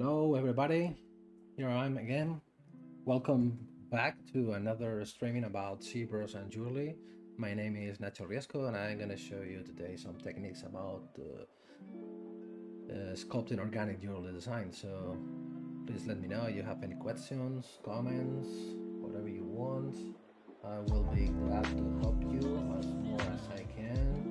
Hello everybody, here I am again. Welcome back to another streaming about ZBrush and jewelry. My name is Nacho Riesco and I'm gonna show you today some techniques about sculpting organic jewelry design. So please let me know if you have any questions, comments, whatever you want. I will be glad to help you as more as I can.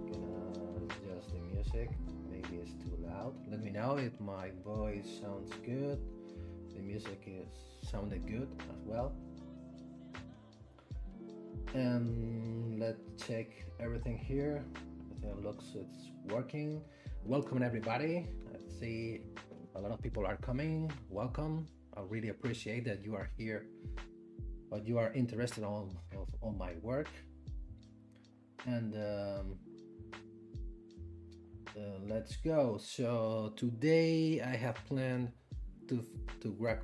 Gonna adjust the music. Maybe it's too loud. Let me know if my voice sounds good. The music is sounded good as well. And let's check everything here. It looks it's working. Welcome everybody. I see a lot of people are coming. Welcome. I really appreciate that you are here, but you are interested on my work. And let's go. So today I have planned to wrap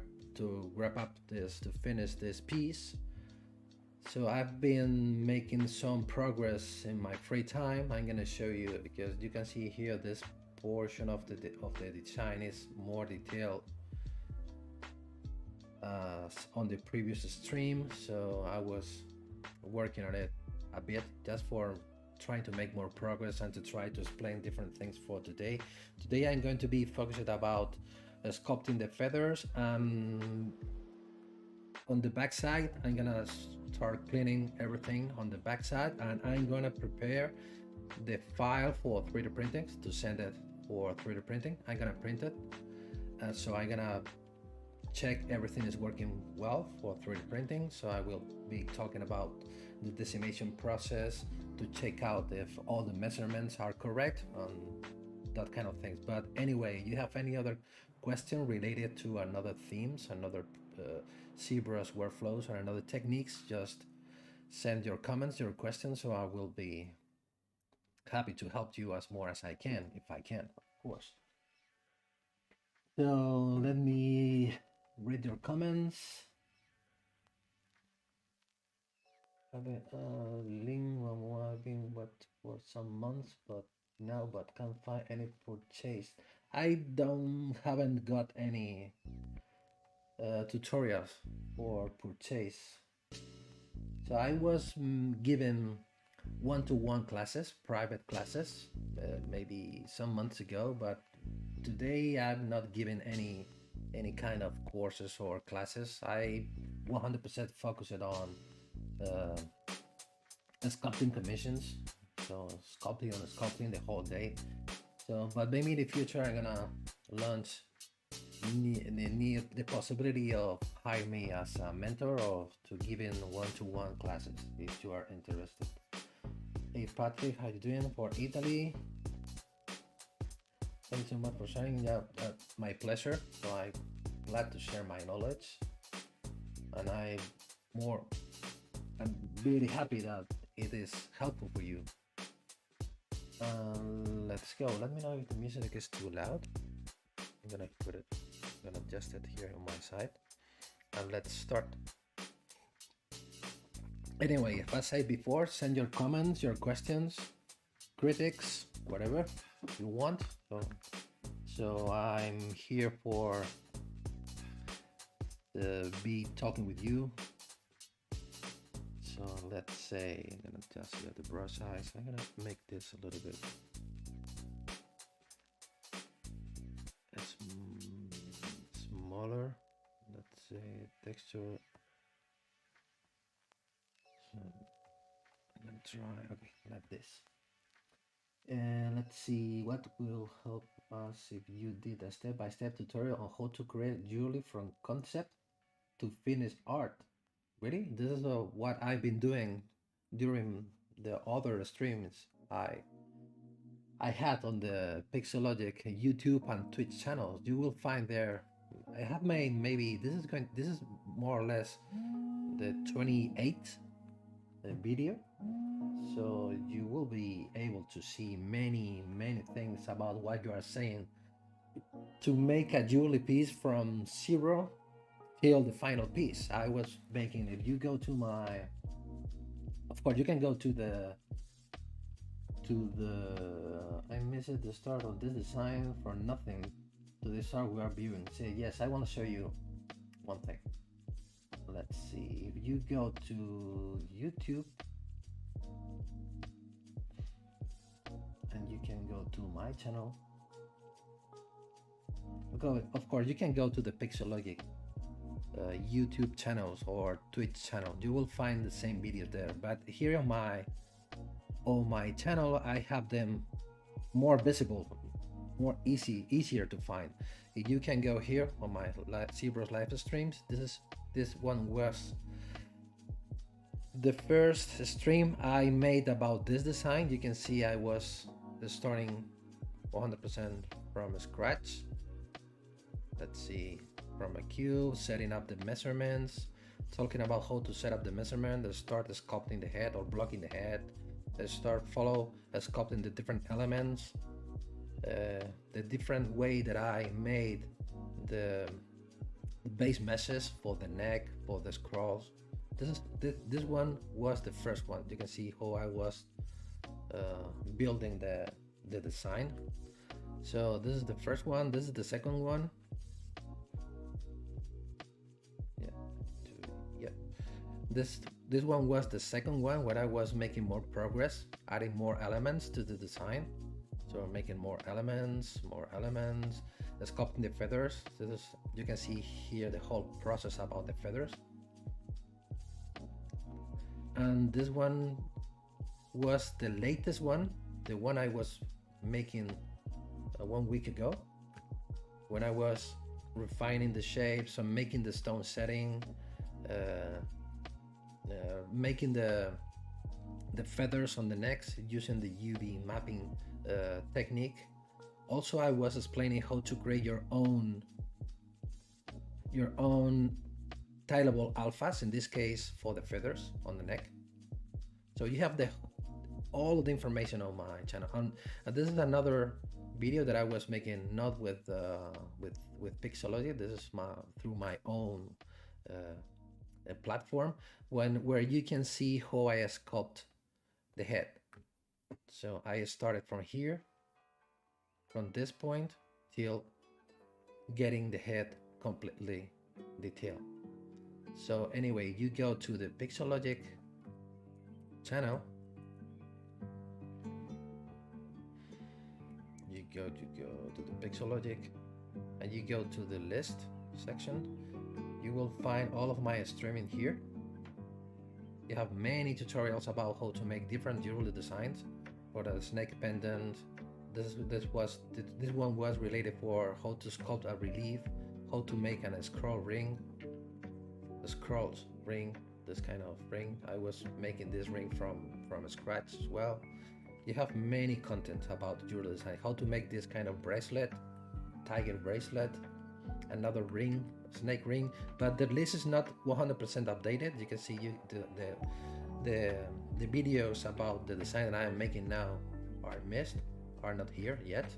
up this, to finish this piece. So I've been making some progress in my free time. I'm gonna show you, because you can see here this portion of the design is more detailed on the previous stream. So I was working on it a bit just for trying to make more progress and to try to explain different things for today. Today I'm going to be focused about sculpting the feathers. On the back side, I'm gonna start cleaning everything on the back side, and I'm gonna prepare the file for 3D printing to send it for 3D printing. I'm gonna print it, so I'm gonna check everything is working well for 3D printing. So I will be talking about the decimation process to check out if all the measurements are correct, that kind of things. But anyway, you have any other question related to another themes, another ZBrush workflows or another techniques, just send your comments, your questions, so I will be happy to help you as more as I can, if I can, of course. So let me read your comments. I've been what for some months, but can't find any purchase. I haven't got any tutorials for purchase. So I was given one-to-one classes, private classes, maybe some months ago, but today I'm not given any kind of courses or classes. I 100% focused on sculpting commissions, so sculpting the whole day. So, but maybe in the future I'm gonna launch the possibility of hire me as a mentor or to give in one-to-one classes if you are interested. Hey Patrick, how you doing for Italy? Thanks so much for sharing. Yeah, my pleasure. So I'm glad to share my knowledge, and I'm really happy that it is helpful for you. Let's go. Let me know if the music is too loud. I'm gonna adjust it here on my side, and let's start. Anyway, as I said before, send your comments, your questions, critics, whatever you want. So I'm here for be talking with you. So let's say I'm gonna adjust the brush size. I'm gonna make this a little bit. It's smaller. Let's say texture. So I'm gonna try, okay, like this. And let's see what will help us if you did a step-by-step tutorial on how to create jewelry from concept to finished art. Really? This is what I've been doing during the other streams I had on the Pixelogic YouTube and Twitch channels. You will find there. I have made maybe this is more or less the 28th video. So you will be able to see many things about what you are saying to make a jewelry piece from zero till the final piece. I was making, if you go to my, of course you can go to the I missed the start of this design for nothing. to this art we are viewing. Say yes, I want to show you one thing. Let's see, if you go to YouTube and you can go to my channel, of course you can go to the Pixologic YouTube channels or Twitch channel. You will find the same videos there, but here on my channel I have them more visible, more easier to find. You can go here on my ZBrush live streams. This one was the first stream I made about this design. You can see I was starting 100% from scratch. Let's see, from a cube, setting up the measurements, talking about how to set up the measurement, to start sculpting the head or blocking the head, follow sculpting the different elements, the different way that I made the base meshes for the neck, for the scrolls. This one was the first one. You can see how I was building the design. So this is the first one. This is the second one. This one was the second one where I was making more progress, adding more elements to the design. So making more elements, sculpting the feathers. You can see here the whole process about the feathers. And this one was the latest one, the one I was making 1 week ago, when I was refining the shapes and making the stone setting, making the feathers on the necks using the UV mapping technique. Also, I was explaining how to create your own tileable alphas, in this case for the feathers on the neck. So you have all the information on my channel. And this is another video that I was making, not with Pixology. This is through my own platform, where you can see how I sculpt the head. So I started from here, from this point till getting the head completely detailed. So anyway, you go to the Pixologic channel, you go to the Pixologic, and you go to the list section. You will find all of my streaming here. You have many tutorials about how to make different jewelry designs for the snake pendant. This one was related for how to sculpt a relief, how to make a scroll ring, the scrolls ring, this kind of ring. I was making this ring from scratch as well. You have many content about jewelry design, how to make this kind of bracelet, tiger bracelet, another ring, snake ring, but the list is not 100% updated. You can see the videos about the design that I am making now are not here yet,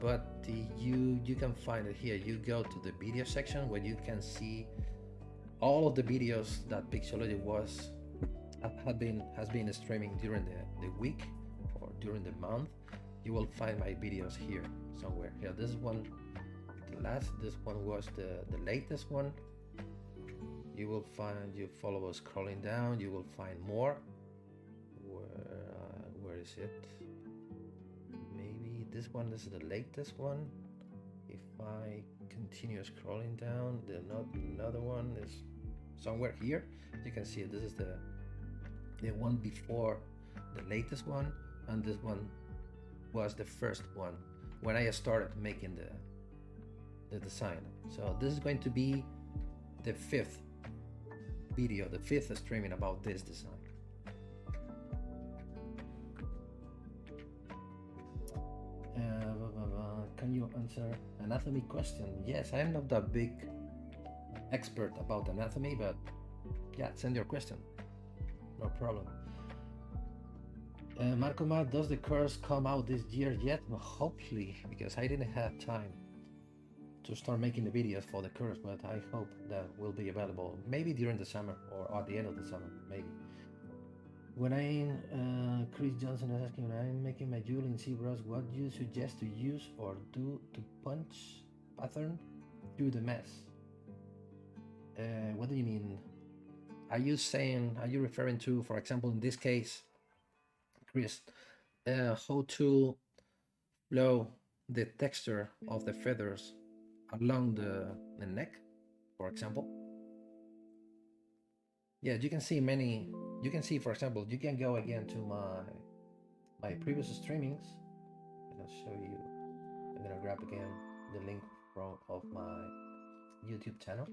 but you can find it here. You go to the video section where you can see all of the videos that Pixology has been streaming during the week or during the month. You will find my videos here somewhere. Here, this one, this one was the latest one. You will find, you follow scrolling down, you will find more. Where is it? Maybe this one is the latest one. If I continue scrolling down, another one is somewhere here. You can see this is the one before the latest one, and this one was the first one when I started making the design. So this is going to be the fifth video, the fifth streaming about this design. Can you answer anatomy question? Yes, I am not that big expert about anatomy, but yeah, send your question, no problem. Marco Matt, does the course come out this year yet? Well, hopefully, because I didn't have time to start making the videos for the course, but I hope that will be available maybe during the summer or at the end of the summer, maybe. When Chris Johnson is asking, when I'm making my jewelry in ZBrush, what do you suggest to use or do to punch pattern to the mesh. What do you mean? Are you referring to, for example, in this case, Chris, how to flow the texture of the feathers along the neck, for example? Yeah, you can see, for example, you can go again to my previous streamings. I'm gonna show you. I'm gonna grab again the link of my YouTube channel.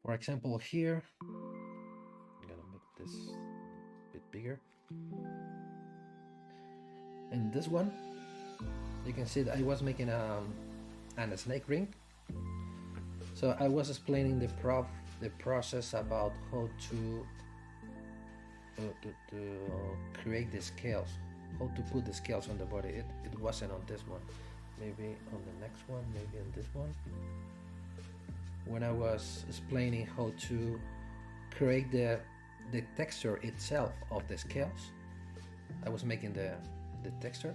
For example, here, I'm gonna make this a bit bigger. And this one, you can see that I was making a snake ring. So I was explaining the process about how to create the scales, how to put the scales on the body. It wasn't on this one, maybe on the next one, maybe on this one. When I was explaining how to create the texture itself of the scales, I was making the texture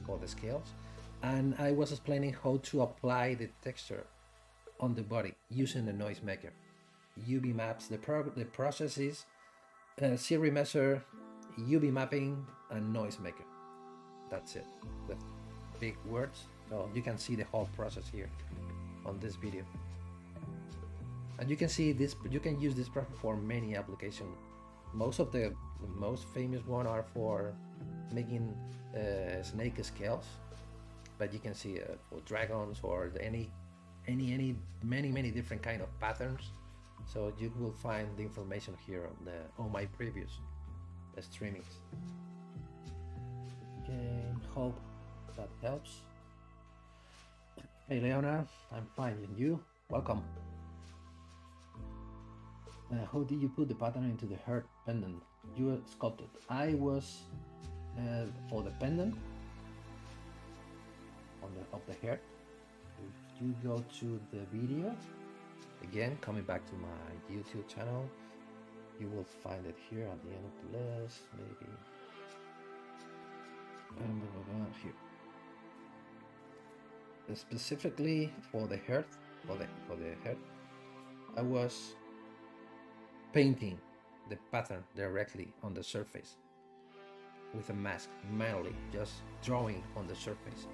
for the scales, and I was explaining how to apply the texture on the body using the noise maker. UV maps, the process is series measure, UV mapping, and noise maker. That's it, the big words. So you can see the whole process here on this video. And you can see this, you can use this for many applications. Most of the most famous one are for making snake scales, but you can see for dragons or many different kind of patterns. So you will find the information here on my previous streamings. Okay, hope that helps. Hey Leona, I'm fine, and you? Welcome. How did you put the pattern into the heart pendant you sculpted? I was for the pendant of the hair. If you go to the video, again coming back to my YouTube channel, you will find it here at the end of the list, maybe here. Specifically for the hair, I was painting the pattern directly on the surface with a mask, manually, just drawing on the surface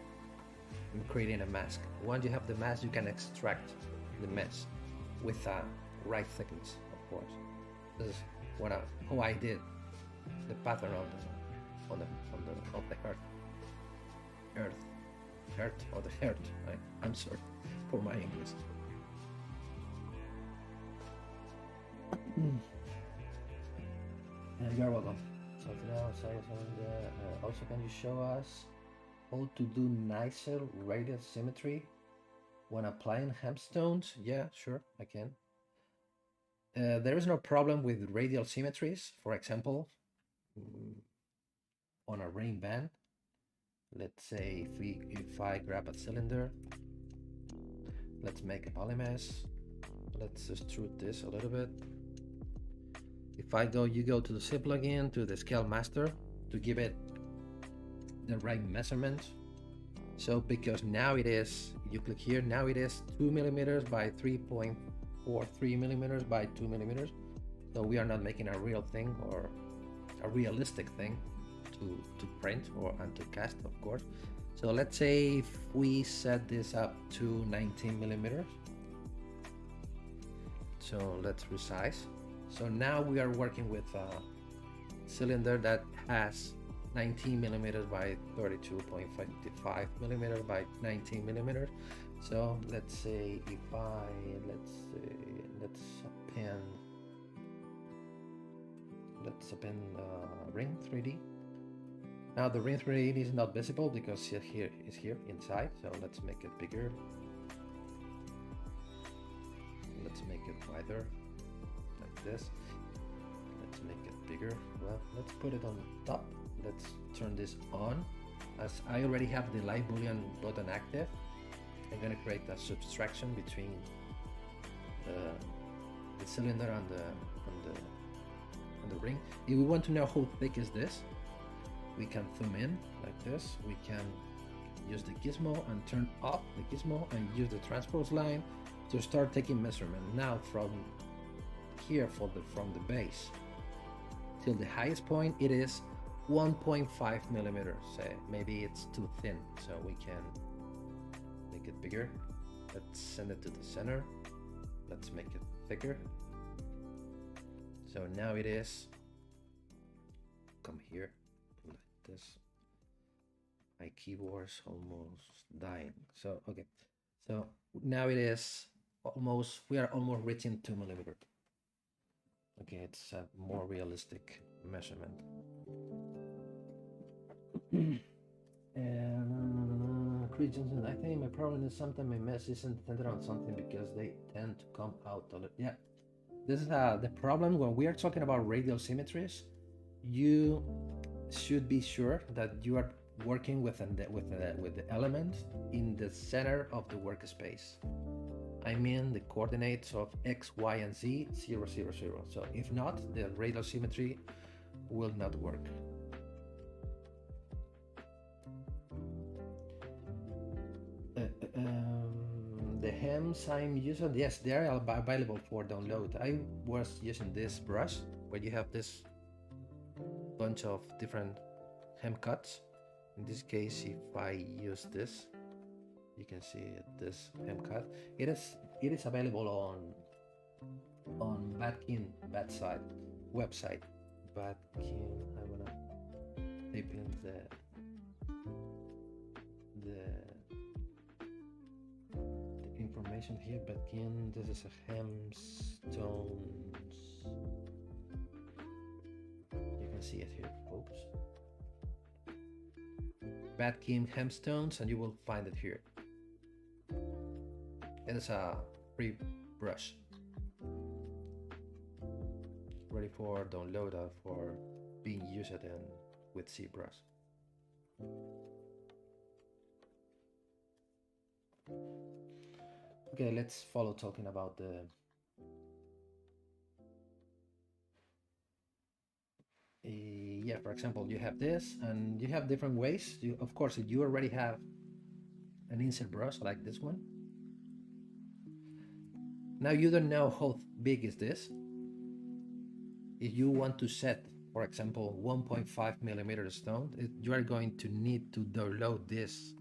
and creating a mask. Once you have the mask, you can extract the mesh with a right thickness, of course. This is how I did the pattern of the heart. I'm sorry for my English. You're welcome. Something else also, can you show us how to do nicer radial symmetry when applying gemstones? Yeah, sure, I can. There is no problem with radial symmetries. For example, on a rain band, let's say if I grab a cylinder, let's make a polymesh. Let's extrude this a little bit. If you go to the Z plugin, to the scale master, to give it the right measurement. So because now it is, you click here, now it is 2 millimeters by 3.43 millimeters by 2 millimeters. So we are not making a real thing or a realistic thing to print and to cast, of course. So let's say if we set this up to 19 millimeters. So let's resize. So now we are working with a cylinder that has 19 millimeters by 32.55 millimeters by 19 millimeters. So let's say if let's append ring 3D. Now the ring 3D is not visible because here inside. So let's make it bigger. Let's make it wider. This, let's make it bigger. Well, let's put it on top. Let's turn this on. As I already have the live boolean button active, I'm going to create a subtraction between the cylinder and the ring. If we want to know how thick is this, we can zoom in like this. We can use the gizmo and turn off the gizmo and use the transpose line to start taking measurement. Now from here from the base till the highest point, it is 1.5 millimeters. Maybe it's too thin, so we can make it bigger. Let's send it to the center. Let's make it thicker. So now it is, come here, like this. My keyboard's almost dying. So, okay. So now it is almost, we are almost reaching 2 millimeters. Okay, it's a more realistic measurement. And Christian, I think my problem is sometimes my mesh isn't centered on something because they tend to come out a little. Yeah, this is the problem when we are talking about radial symmetries. You should be sure that you are working with the element in the center of the workspace. I mean the coordinates of X, Y, and Z, 0, 0, 0. So if not, the radial symmetry will not work. The hems I'm using, yes, they are available for download. I was using this brush where you have this bunch of different hem cuts. In this case, if I use this, you can see this hem cut. It is available on website. Badkin, I'm gonna type in the information here. Badkin, this is a hemstones. You can see it here, folks. Badkin hemstones, and you will find it here. It is a free brush, ready for download for being used with ZBrush. Okay, let's follow talking about the yeah, for example, you have this and you have different ways. Of course, if you already have an insert brush like this one, now you don't know how big is this. If you want to set, for example, 1.5 millimeter stone, you are going to need to download this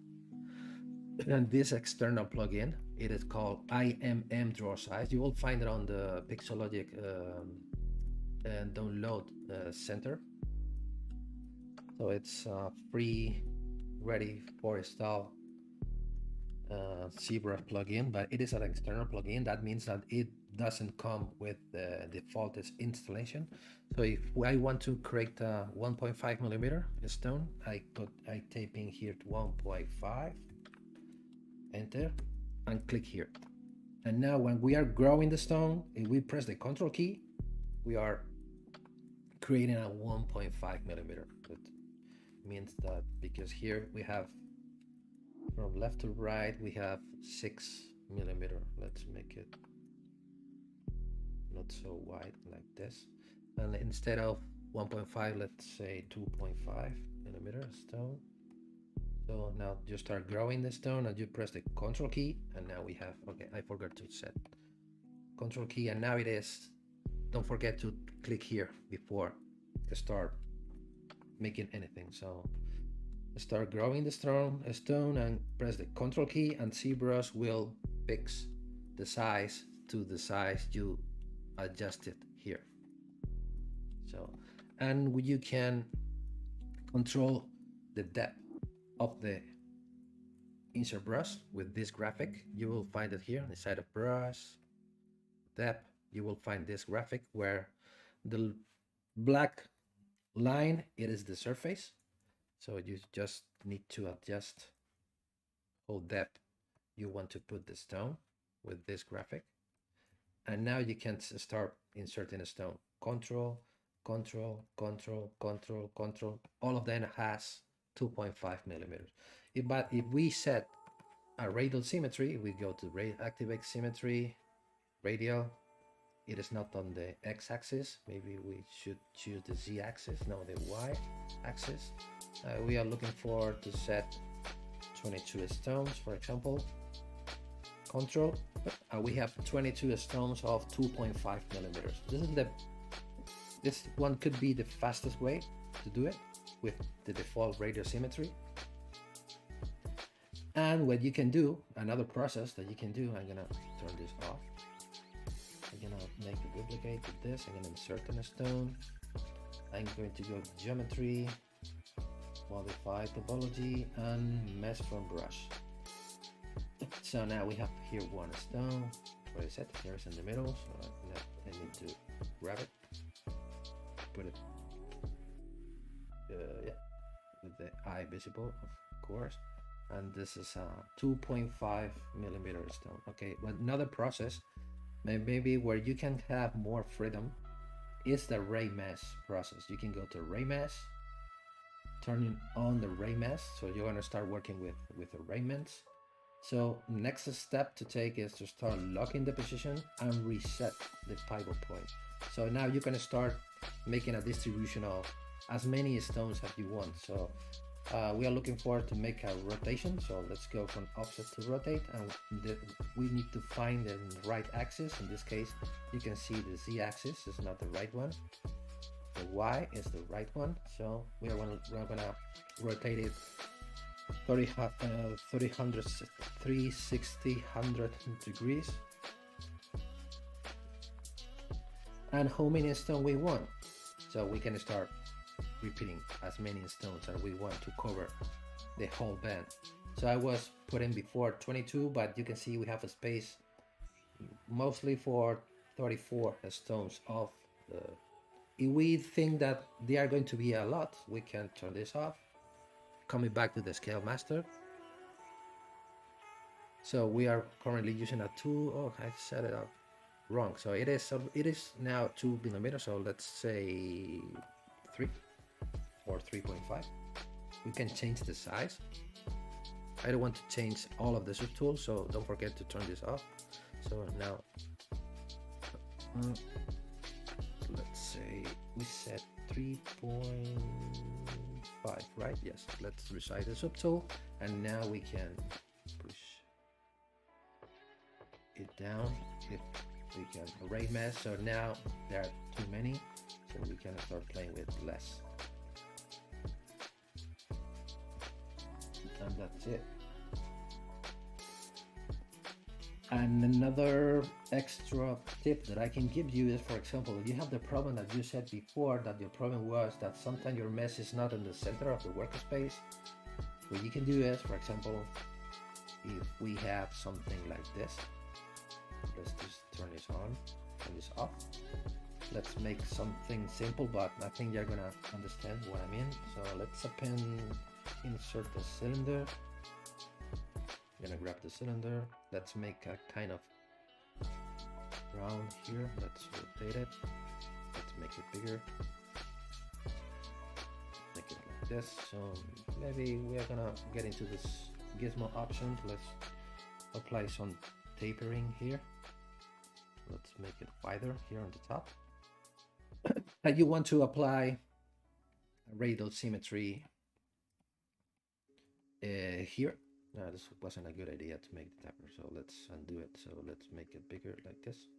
and this external plugin. It is called IMM Draw Size. You will find it on the Pixologic and download center. So it's free, ready for install ZBrush plugin, but it is an external plugin. That means that it doesn't come with the default installation. So if I want to create a 1.5 millimeter stone, I type in here 1.5, enter, and click here. And now when we are growing the stone, if we press the Control key, we are creating a 1.5 millimeter. It means that because here we have from left to right, we have 6 millimeter. Let's make it not so wide like this. And instead of 1.5, let's say 2.5 millimeter stone. So now you start growing the stone and you press the Control key, and now we have, okay, I forgot to set Control key, and now it is, don't forget to click here before to start making anything. So start growing the stone and press the Control key, and ZBrush will fix the size to the size you adjusted here. So, and you can control the depth of the insert brush with this graphic. You will find it here inside of brush depth. You will find this graphic where the black line, it is the surface. So you just need to adjust how depth you want to put the stone with this graphic. And now you can start inserting a stone. Control, Control, Control, Control, Control. All of them has 2.5 millimeters. But if we set a radial symmetry, we go to activate symmetry, radial. It is not on the x-axis. Maybe we should choose the z-axis, no, the y-axis. We are looking for to set 22 stones, for example. Control, we have 22 stones of 2.5 millimeters. This one could be the fastest way to do it with the default radial symmetry. And what you can do, another process that you can do, I'm gonna turn this off. I'm gonna make a duplicate with this. I'm gonna insert a stone. I'm going to go to geometry, modify topology, and mesh from brush. So now we have here one stone. What is it? Here's in the middle. So I need to grab it, put it, yeah, with the eye visible, of course. And this is a 2.5 millimeter stone. Okay, but another process, maybe where you can have more freedom, is the ray mesh process. You can go to ray mesh, turning on the ray mesh. So you're gonna start working with the ray mesh. So next step to take is to start locking the position and reset the pivot point. So now you're gonna start making a distribution of as many stones as you want. So we are looking forward to make a rotation. So let's go from offset to rotate, and we need to find the right axis. In this case, you can see the Z axis is not the right one. The Y is the right one. So we're gonna rotate it 360 degrees. And how many stones we want? So we can start repeating as many stones as we want to cover the whole band. So I was putting before 22, but you can see we have a space mostly for 34 stones of the. If we think that they are going to be a lot, we can turn this off. Coming back to the scale master. So we are currently using a 2. Oh, I set it up wrong. So it is now 2 millimeters. So let's say 3 or 3.5. We can change the size. I don't want to change all of the subtools, so don't forget to turn this off. So now, let's say we set 3.5, right? Yes, let's resize the subtool, and now we can push it down. If we can array mesh, so now there are too many, so we can start playing with less. And that's it. And another extra tip that I can give you is, for example, if you have the problem that you said before, that your problem was that sometimes your mesh is not in the center of the workspace, what you can do is, for example, if we have something like this, let's just turn this on, turn this off. Let's make something simple, but I think you're gonna understand what I mean. So let's insert the cylinder. I'm gonna grab the cylinder. Let's make a kind of round here. Let's rotate it. Let's make it bigger. Make it like this. So maybe we are gonna get into this gizmo options. Let's apply some tapering here. Let's make it wider here on the top. And you want to apply radial symmetry here. No, this wasn't a good idea to make the taper, so let's undo it. So let's make it bigger like this.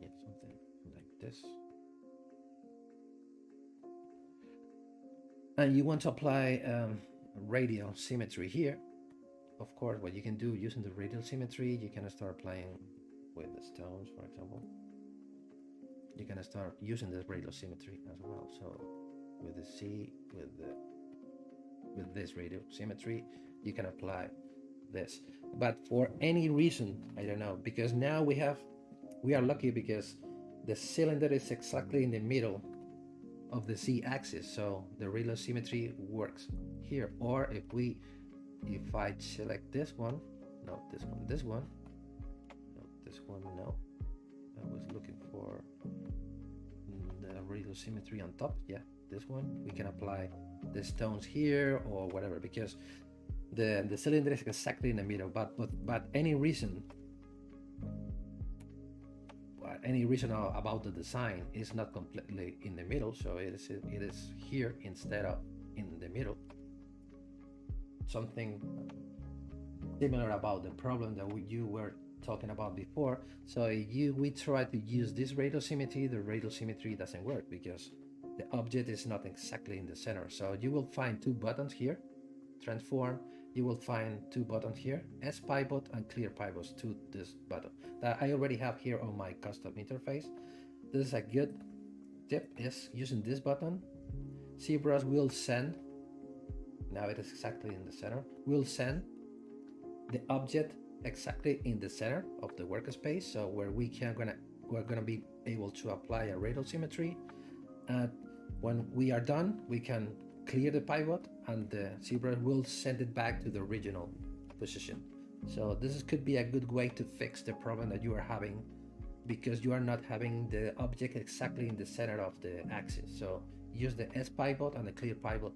Yeah, something like this. And you want to apply radial symmetry here. Of course, what you can do using the radial symmetry, you can start playing with the stones, for example. You can start using the radial symmetry as well. So with the C, with this radial symmetry, you can apply this. But for any reason, I don't know, because now we are lucky because the cylinder is exactly in the middle of the Z axis, so the radial symmetry works here. Or if I select this one, no, this one, no, this one, no. I was looking for the radial symmetry on top. Yeah, this one. We can apply the stones here or whatever, because the cylinder is exactly in the middle. But any reason, any reason about the design is not completely in the middle, so it is here instead of in the middle. Something similar about the problem that you were talking about before. So we try to use this radial symmetry, the radial symmetry doesn't work because the object is not exactly in the center. So you will find two buttons here, transform. You will find two buttons here, S pivot and clear pivots to this button that I already have here on my custom interface. This is a good tip, is using this button. ZBrush will send, now it is exactly in the center, will send the object exactly in the center of the workspace, so where we're gonna be able to apply a radial symmetry. And when we are done, we can clear the pivot and the ZBrush will send it back to the original position. So this could be a good way to fix the problem that you are having because you are not having the object exactly in the center of the axis. So use the S pivot and the clear pivot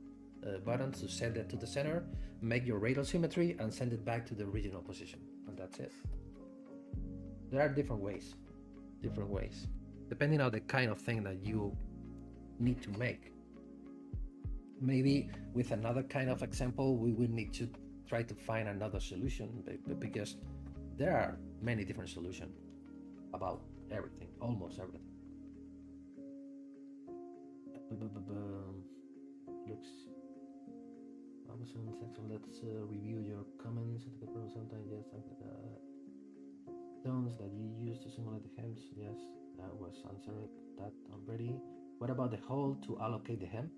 buttons to send it to the center, make your radial symmetry and send it back to the original position, and that's it. There are different ways depending on the kind of thing that you need to make. Maybe with another kind of example we will need to try to find another solution, but because there are many different solutions about everything, almost everything. Looks Amazon section. Let's review your comments. Sometimes yes, tones that you use to simulate the hems. Yes, that was answered that already. What about the hole to allocate the hem?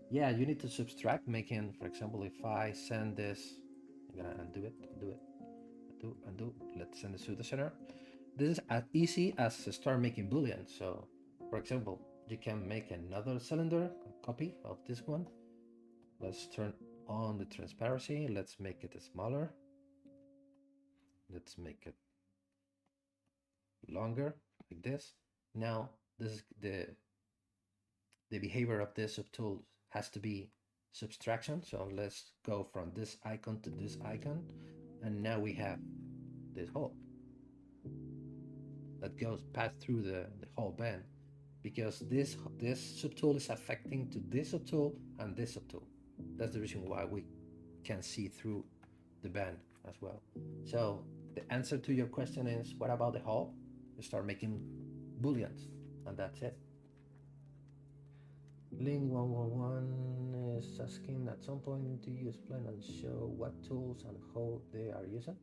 Yeah, you need to subtract, making, for example, if I send this, I'm gonna undo it, undo. Let's send this to the center. This is as easy as to start making Booleans. So, for example, you can make another cylinder, a copy of this one. Let's turn on the transparency. Let's make it smaller. Let's make it longer, like this. Now, this is the behavior of this subtool has to be subtraction. So let's go from this icon to this icon. And now we have this hole that goes past through the whole band, because this subtool is affecting to this subtool and this subtool. That's the reason why we can see through the band as well. So the answer to your question is, what about the hole? You start making Booleans, and that's it. Link111 is asking, at some point do you explain and show what tools and how they are using?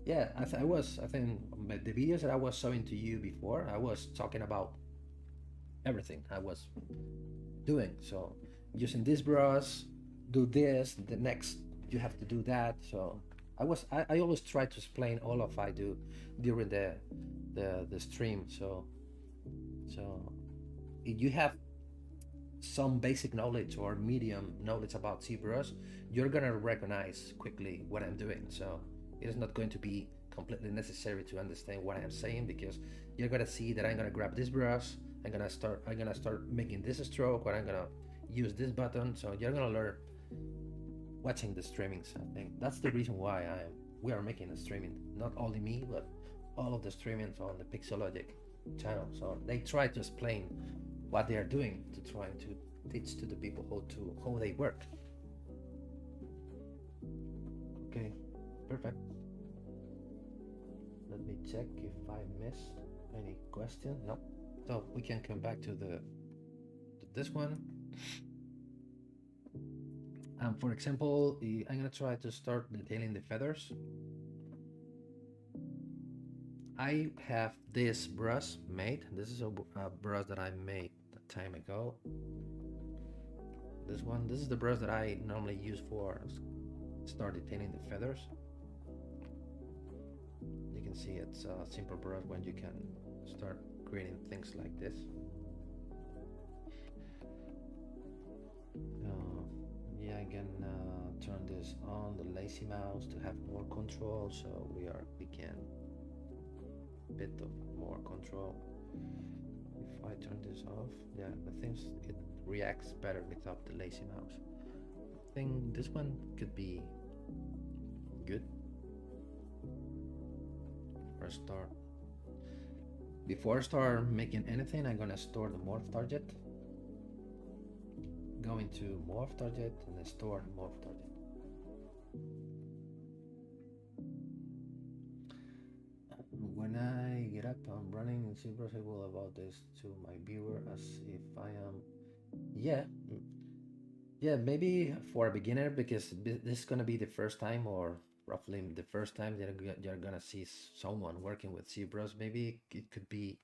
Yeah, I think the videos that I was showing to you before, I was talking about everything I was doing. So using this brush, do this, the next you have to do that. So I always try to explain all of I do during the stream. So if you have some basic knowledge or medium knowledge about ZBrush, you're gonna recognize quickly what I'm doing. So it is not going to be completely necessary to understand what I'm saying, because you're gonna see that I'm gonna grab this brush, I'm gonna start making this stroke, or I'm gonna use this button. So you're gonna learn watching the streamings. I think that's the reason why we are making a streaming, not only me, but all of the streamings on the Pixologic channel. So they try to explain what they are doing, to try to teach to the people how they work. Okay, perfect. Let me check if I missed any question. No. So we can come back to this one. For example, I'm gonna try to start detailing the feathers. I have this brush made. This is a brush that I made a time ago. This is the brush that I normally use for start detailing the feathers. You can see it's a simple brush when you can start creating things like this. Yeah, I can turn this on the lazy mouse to have more control, so we can bit of more control. If I turn this off, yeah, it reacts better without the lazy mouse. I think this one could be good. Restore. Before I start making anything, I'm gonna store the morph target. Go into morph target and then store morph target. When I get up, I'm running in ZBrush. I will about this to my viewer as if I am. Yeah, maybe for a beginner, because this is gonna be the first time, or roughly the first time that you're gonna see someone working with ZBrush. Maybe it could be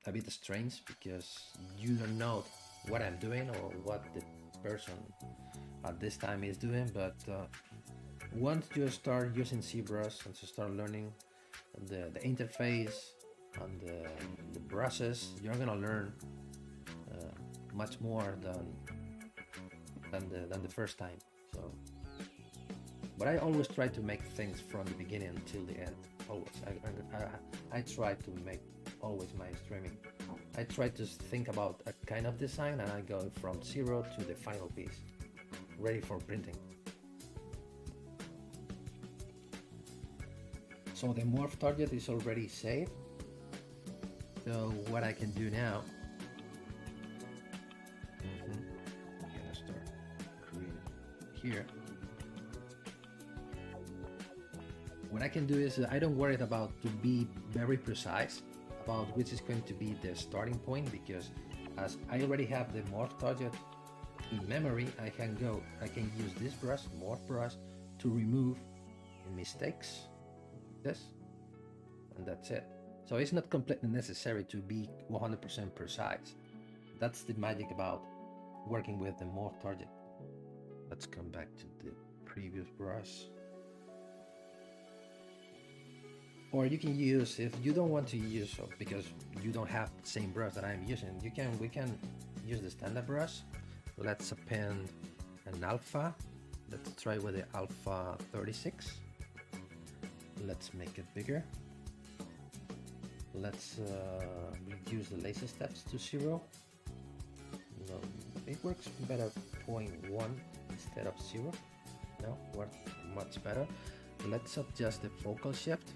a bit strange because you don't know what I'm doing or what the person at this time is doing. But once you start using ZBrush and to start learning the interface and the brushes, you're gonna learn much more than the first time. So, but I always try to make things from the beginning until the end. Always, I try to make always my streaming. I try to think about a kind of design and I go from zero to the final piece, ready for printing. So the morph target is already saved. So what I can do now, I'm gonna start creating here. What I can do is I don't worry about to be very precise about which is going to be the starting point, because as I already have the morph target in memory, I can use this brush, morph brush, to remove mistakes, this, and that's it. So it's not completely necessary to be 100% precise. That's the magic about working with the morph target. Let's come back to the previous brush. Or you can use, if you don't want to use, because you don't have the same brush that I'm using, we can use the standard brush. Let's append an alpha. Let's try with the alpha 36. Let's make it bigger. Let's reduce the laser steps to 0. No, it works better 0.1 instead of 0. No, works much better. Let's adjust the focal shift.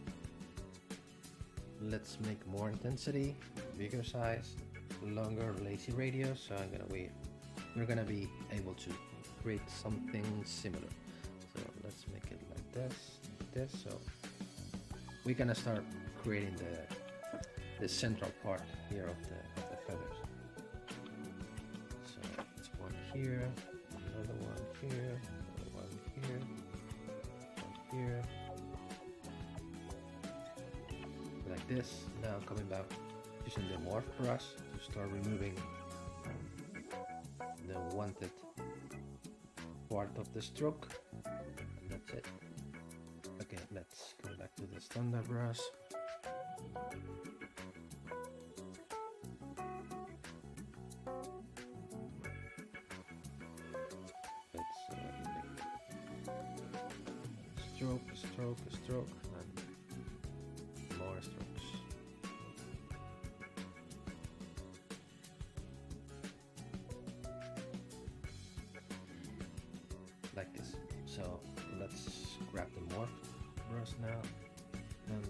Let's make more intensity, bigger size, longer lazy radius. So we're gonna be able to create something similar. So let's make it like this. So we're gonna start creating the central part here of the feathers. So it's one here, another one here, another one here, one here. Like this. Now coming back using the morph brush to start removing the wanted part of the stroke, and that's it. Okay, let's go back to the standard brush. Let's stroke, and more strokes. Like this. So let's grab the morph brush now and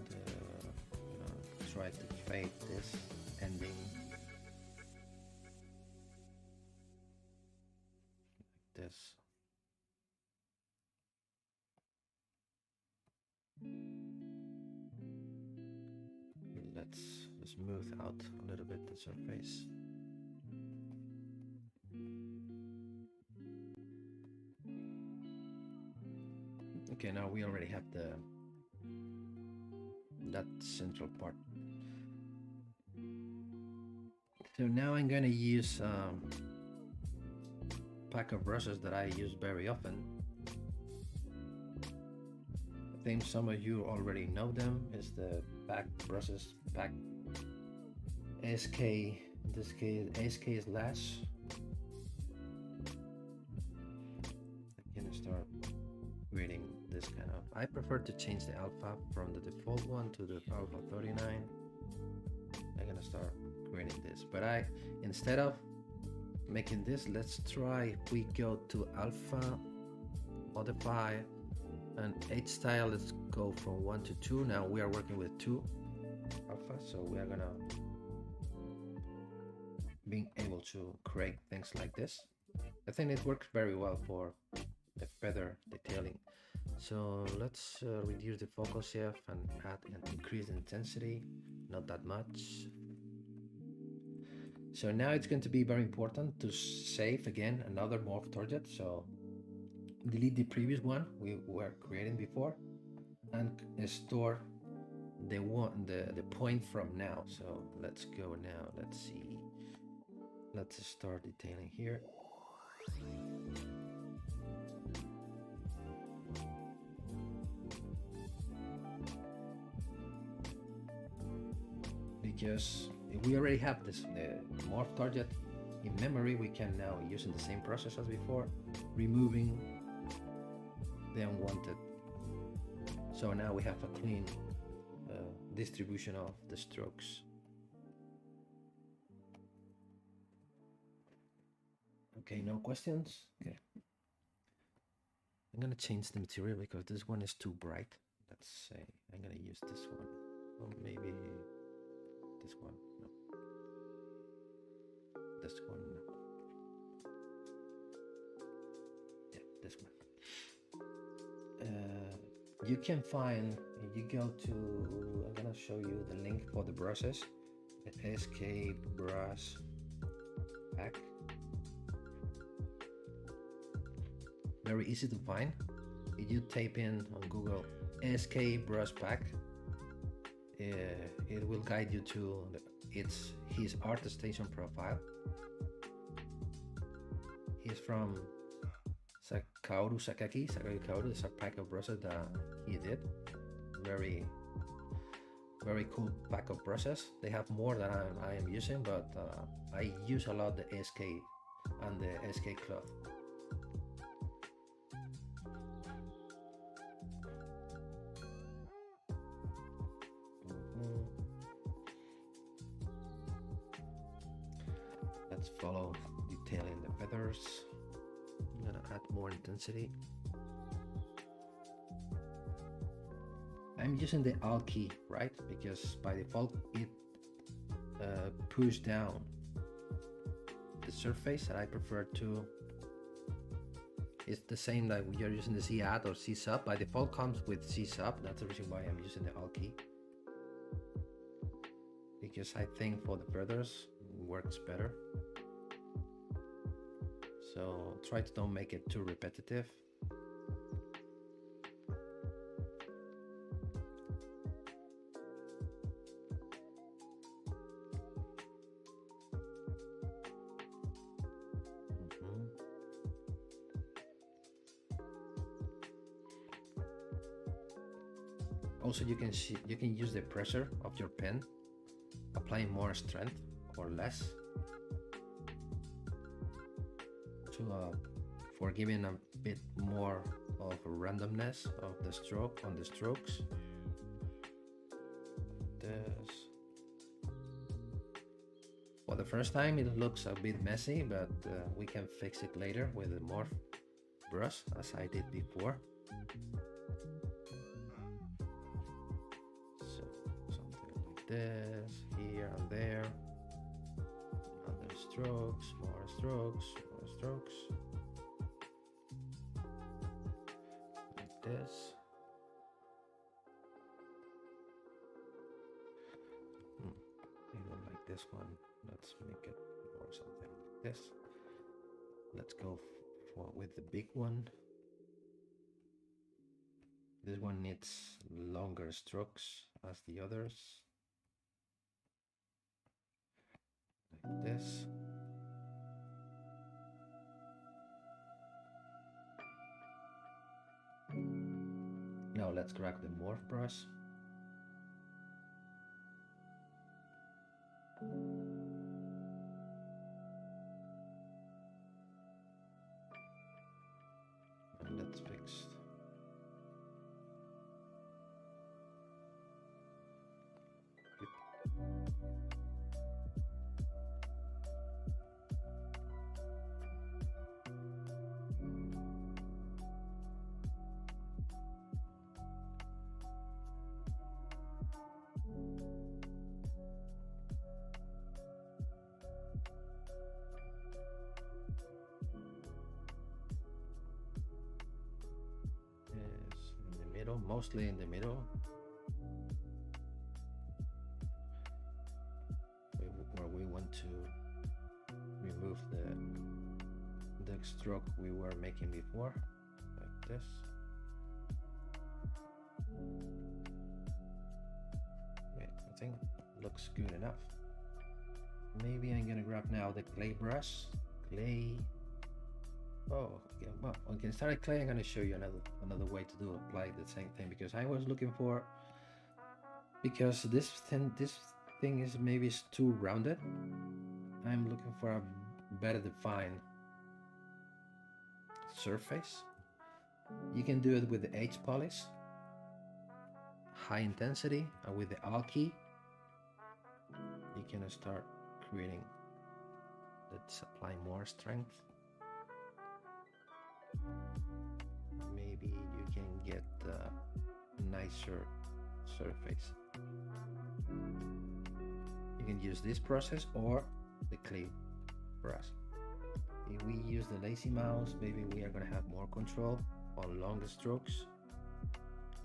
try to fade this ending like this. Let's smooth out a little bit the surface. Okay, now we already have that central part. So now I'm gonna use a pack of brushes that I use very often. I think some of you already know them. It's the pack brushes, pack SK, in this case SK slash. I'm gonna start creating this kind of, I prefer to change the alpha from the default one to the alpha 39. I'm gonna start creating this, but instead of making this, let's try if we go to alpha, modify, And H style, let's go from 1 to 2. Now we are working with 2 alpha, so we are gonna being able to create things like this. I think it works very well for the feather detailing. So let's reduce the focus shift and add and increase the intensity, not that much. So now it's going to be very important to save again another morph target. So delete the previous one we were creating before and store the point from now. So let's go now. Let's see. Let's start detailing here. Because we already have this morph target in memory, we can now use in the same process as before, removing the unwanted. So now we have a clean distribution of the strokes. Okay, no questions? Okay. I'm gonna change the material because this one is too bright. Let's say I'm gonna use this one. Or maybe this one. No. This one. No. Yeah, this one. You can find, if you go to, I'm gonna show you the link for the brushes, the ZBrush pack. Very easy to find. If you type in on Google ZBrush pack, it will guide you to his ArtStation profile. He's from Kaoru Sakaki Kaoru. It's a pack of brushes that he did. Very cool pack of brushes. They have more than I am using, but I use a lot the SK and the SK cloth. Let's follow detailing the feathers. I'm gonna add more intensity. I'm using the Alt key, right? Because by default it pushes down the surface, and I prefer to. It's the same like you're using the Z add or C sub. By default comes with C sub. That's the reason why I'm using the Alt key. Because I think for the feathers it works better. So try to don't make it too repetitive. Also, you can use the pressure of your pen, applying more strength or less to for giving a bit more of randomness of the stroke on the strokes. This. Well, the first time it looks a bit messy, but we can fix it later with the morph brush, as I did before. So something like this, here and there. Other strokes, more strokes, more strokes. Like this. Even like this one. Let's make it or something like this. Let's go with the big one. This one needs longer strokes as the others. Like this. Now let's grab the morph brush. And let's fix. mostly in the middle, where we want to remove the stroke we were making before, like this. Okay, I think looks good enough. Maybe I'm gonna grab now the clay brush. Clay. Oh, okay. Well, we can start clay. I'm gonna show you another way to apply the same thing, because I was looking for, because this thing is maybe too rounded. I'm looking for a better defined surface. You can do it with the H polish, high intensity, and with the Alt key, you can start creating. Let's apply more strength. Maybe you can get a nicer surface. You can use this process or the clay brush. If we use the lazy mouse, maybe we are going to have more control on longer strokes,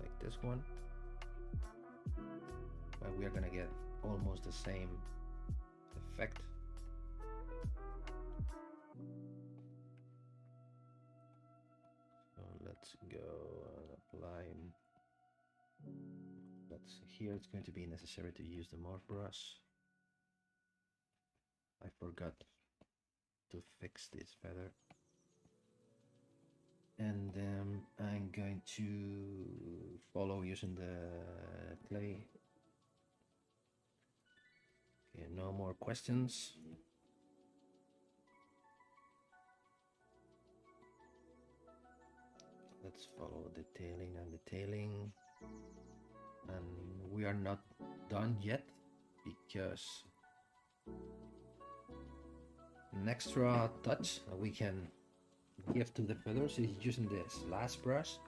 like this one. But we are going to get almost the same effect. So let's go and apply. Here it's going to be necessary to use the morph brush. I forgot to fix this feather. And then I'm going to follow using the clay. Okay, no more questions. Let's follow detailing and detailing. And we are not done yet, because an extra touch that we can give to the feathers is using this last brush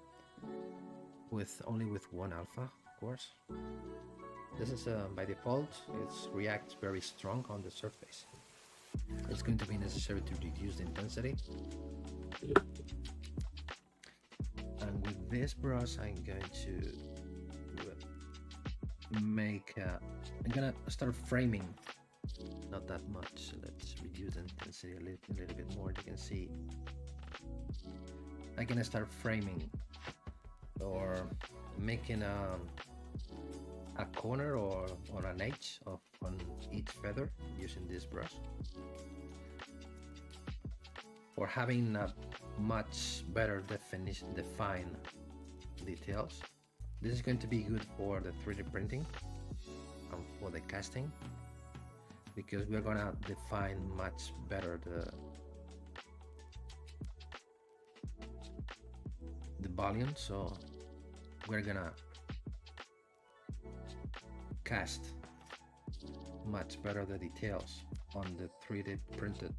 with only with 1 alpha, of course. This is by default, it reacts very strong on the surface. It's going to be necessary to reduce the intensity. And with this brush, I'm going to I'm gonna start framing, not that much. Let's reduce the intensity a little bit more. You can see I'm gonna start framing or making a corner or an edge on each feather using this brush, for having a much better defined details. This is going to be good for the 3D printing and for the casting, because we're gonna define much better the volume. So we're gonna cast much better the details on the 3D printed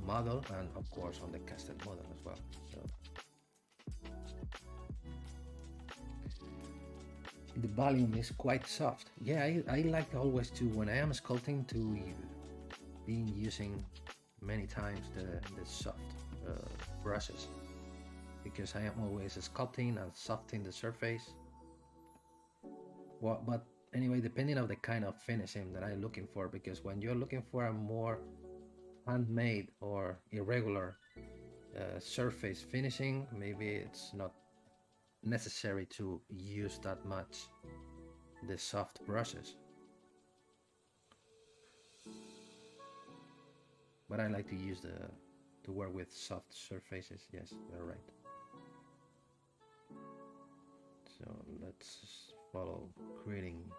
model, and of course on the casted model as well. So the volume is quite soft. Yeah, I like always to, when I am sculpting, to being using many times the soft brushes, because I am always sculpting and softening the surface. Well, but anyway, depending on the kind of finishing that I'm looking for, because when you're looking for a more handmade or irregular surface finishing, maybe it's not necessary to use that much the soft brushes. But I like to use to work with soft surfaces. Yes, you're right. So let's follow creating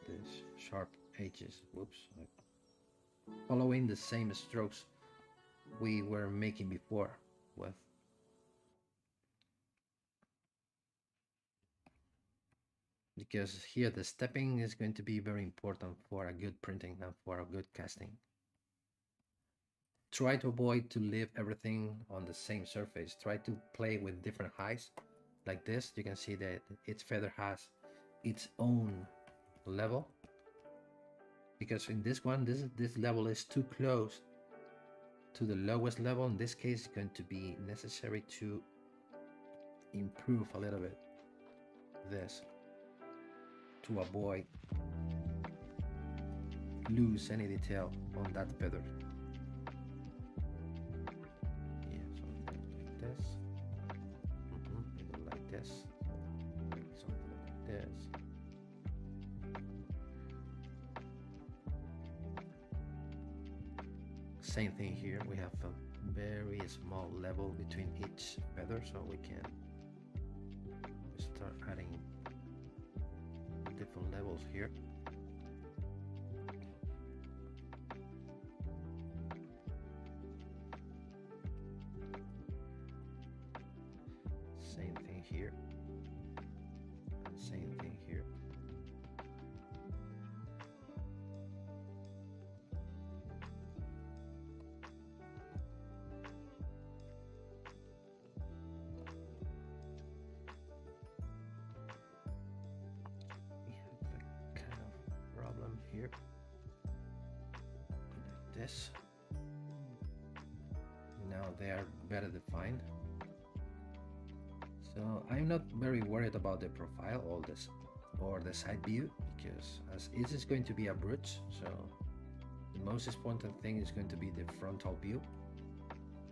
these sharp edges. Whoops. Following the same strokes we were making before with. Because here the stepping is going to be very important for a good printing and for a good casting. Try to avoid to leave everything on the same surface. Try to play with different heights. Like this, you can see that each feather has its own level. Because in this one, this level is too close to the lowest level. In this case, it's going to be necessary to improve a little bit this to avoid lose any detail on that feather. Yeah, something like this. Maybe like this. Maybe something like this. Same thing here. We have a very small level between each feather, so we can start adding different levels here. Same thing here. And same thing here. Here like this. Now they are better defined, so I'm not very worried about the profile all this or the side view, because as it is going to be a brush, so the most important thing is going to be the frontal view,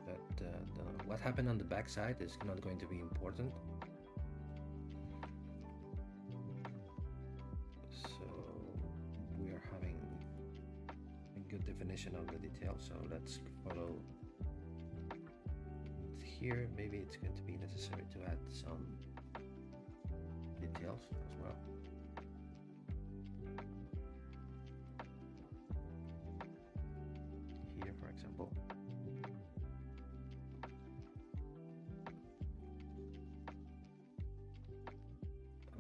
but what happened on the back side is not going to be important. Good definition of the detail, so let's follow here. Maybe it's going to be necessary to add some details as well. Here, for example.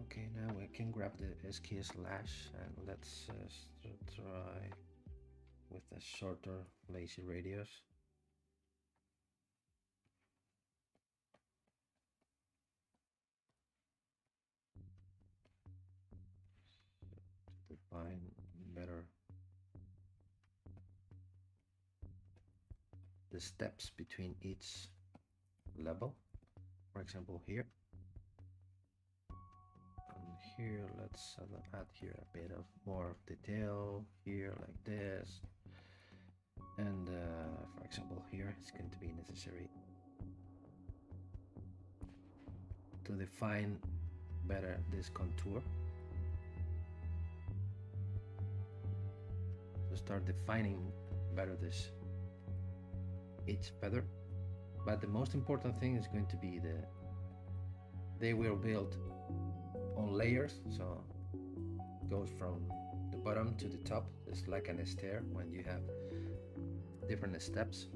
Okay, now we can grab the SK slash and let's try with a shorter lazy radius. To define better the steps between each level. For example, here. And here, let's add here a bit of more detail here like this. And for example, here it's going to be necessary to define better this contour. To start defining better this each feather. But the most important thing is going to be they will build on layers, so it goes from the bottom to the top. It's like an stair when you have different steps.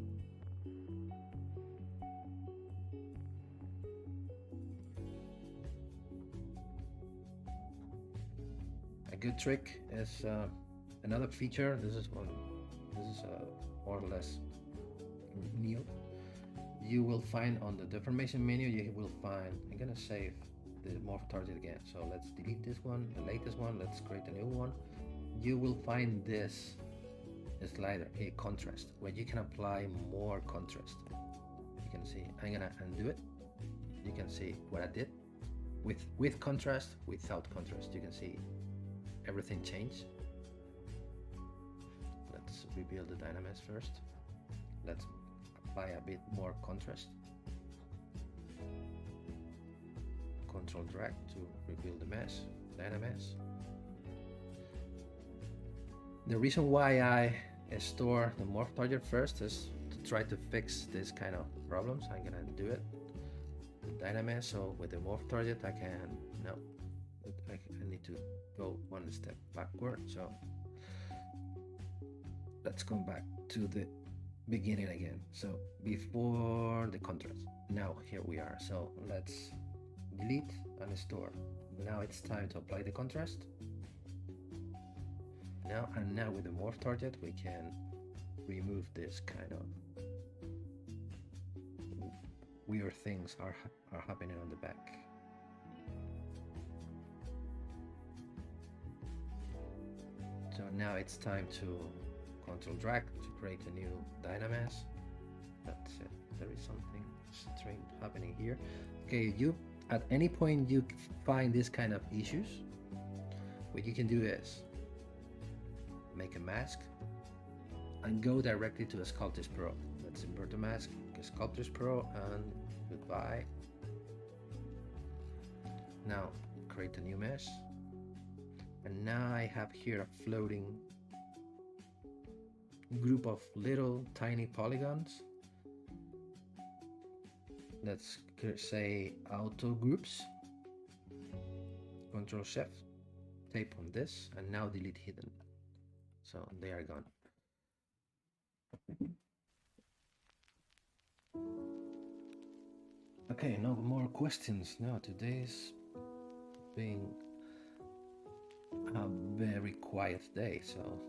A good trick is another feature. This is more or less new. You will find on the deformation menu, you will find, I'm gonna save the morph target again, so let's delete this one, the latest one, let's create a new one. You will find this slider, a contrast, where you can apply more contrast. You can see, I'm gonna undo it. You can see what I did with contrast, without contrast. You can see everything changed. Let's rebuild the dynamics first. Let's apply a bit more contrast. Control drag to rebuild the mesh, dynamics. The reason why I store the morph target first is to try to fix this kind of problems. I'm gonna do it. Dynamics, so with the morph target I can, no, I need to go one step backward, so let's come back to the beginning again. So before the contrast, now here we are, so let's delete and store. Now it's time to apply the contrast. Now with the morph target we can remove this kind of weird things are happening on the back. So now it's time to control drag to create a new dynamics. That's it. There is something strange happening here. Okay, you at any point you find this kind of issues, what you can do is make a mask and go directly to Sculpting Pro. Let's import the mask, Sculpting Pro, and goodbye. Now create a new mesh, and now I have here a floating group of little tiny polygons. Let's say auto groups. Control Shift, tape on this, and now delete hidden. So they are gone. Okay, no more questions. No, today's been a very quiet day, so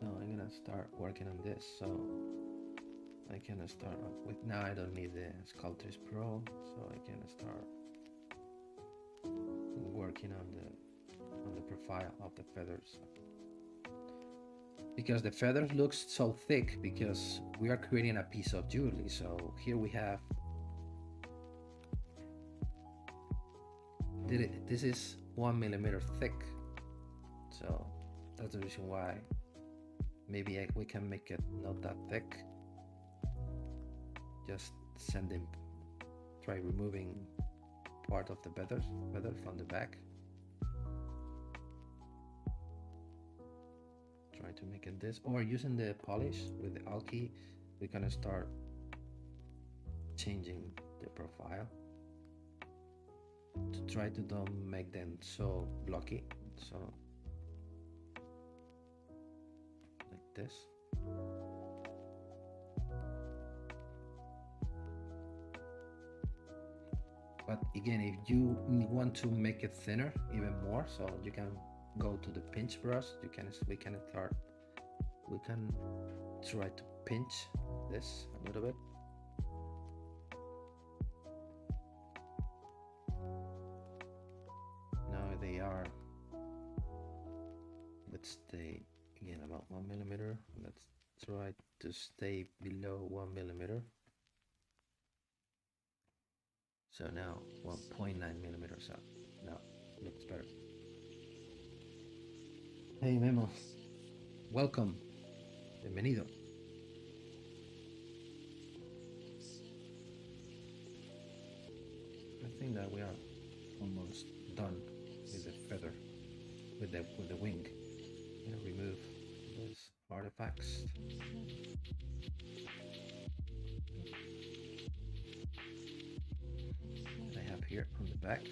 I'm gonna start working on this. So I can start with, now I don't need the Sculpting Pro, so I can start working on the profile of the feathers, because the feathers looks so thick because we are creating a piece of jewelry. So here we have this is 1 millimeter thick, so that's the reason why maybe we can make it not that thick. Just try removing part of the feather from the back. Try to make it this, or using the polish with the Alt key, we're gonna start changing the profile to try to don't make them so blocky. So like this. But again, if you want to make it thinner even more, so you can go to the pinch brush. We can try to pinch this a little bit. Now they are, let's stay again about 1 millimeter. Let's try to stay below 1 millimeter. So now 1.9 millimeters up. Now looks better. Hey Memo, welcome, bienvenido. I think that we are almost done with the feather, with the wing. I'm gonna remove those artifacts. I have here on the back.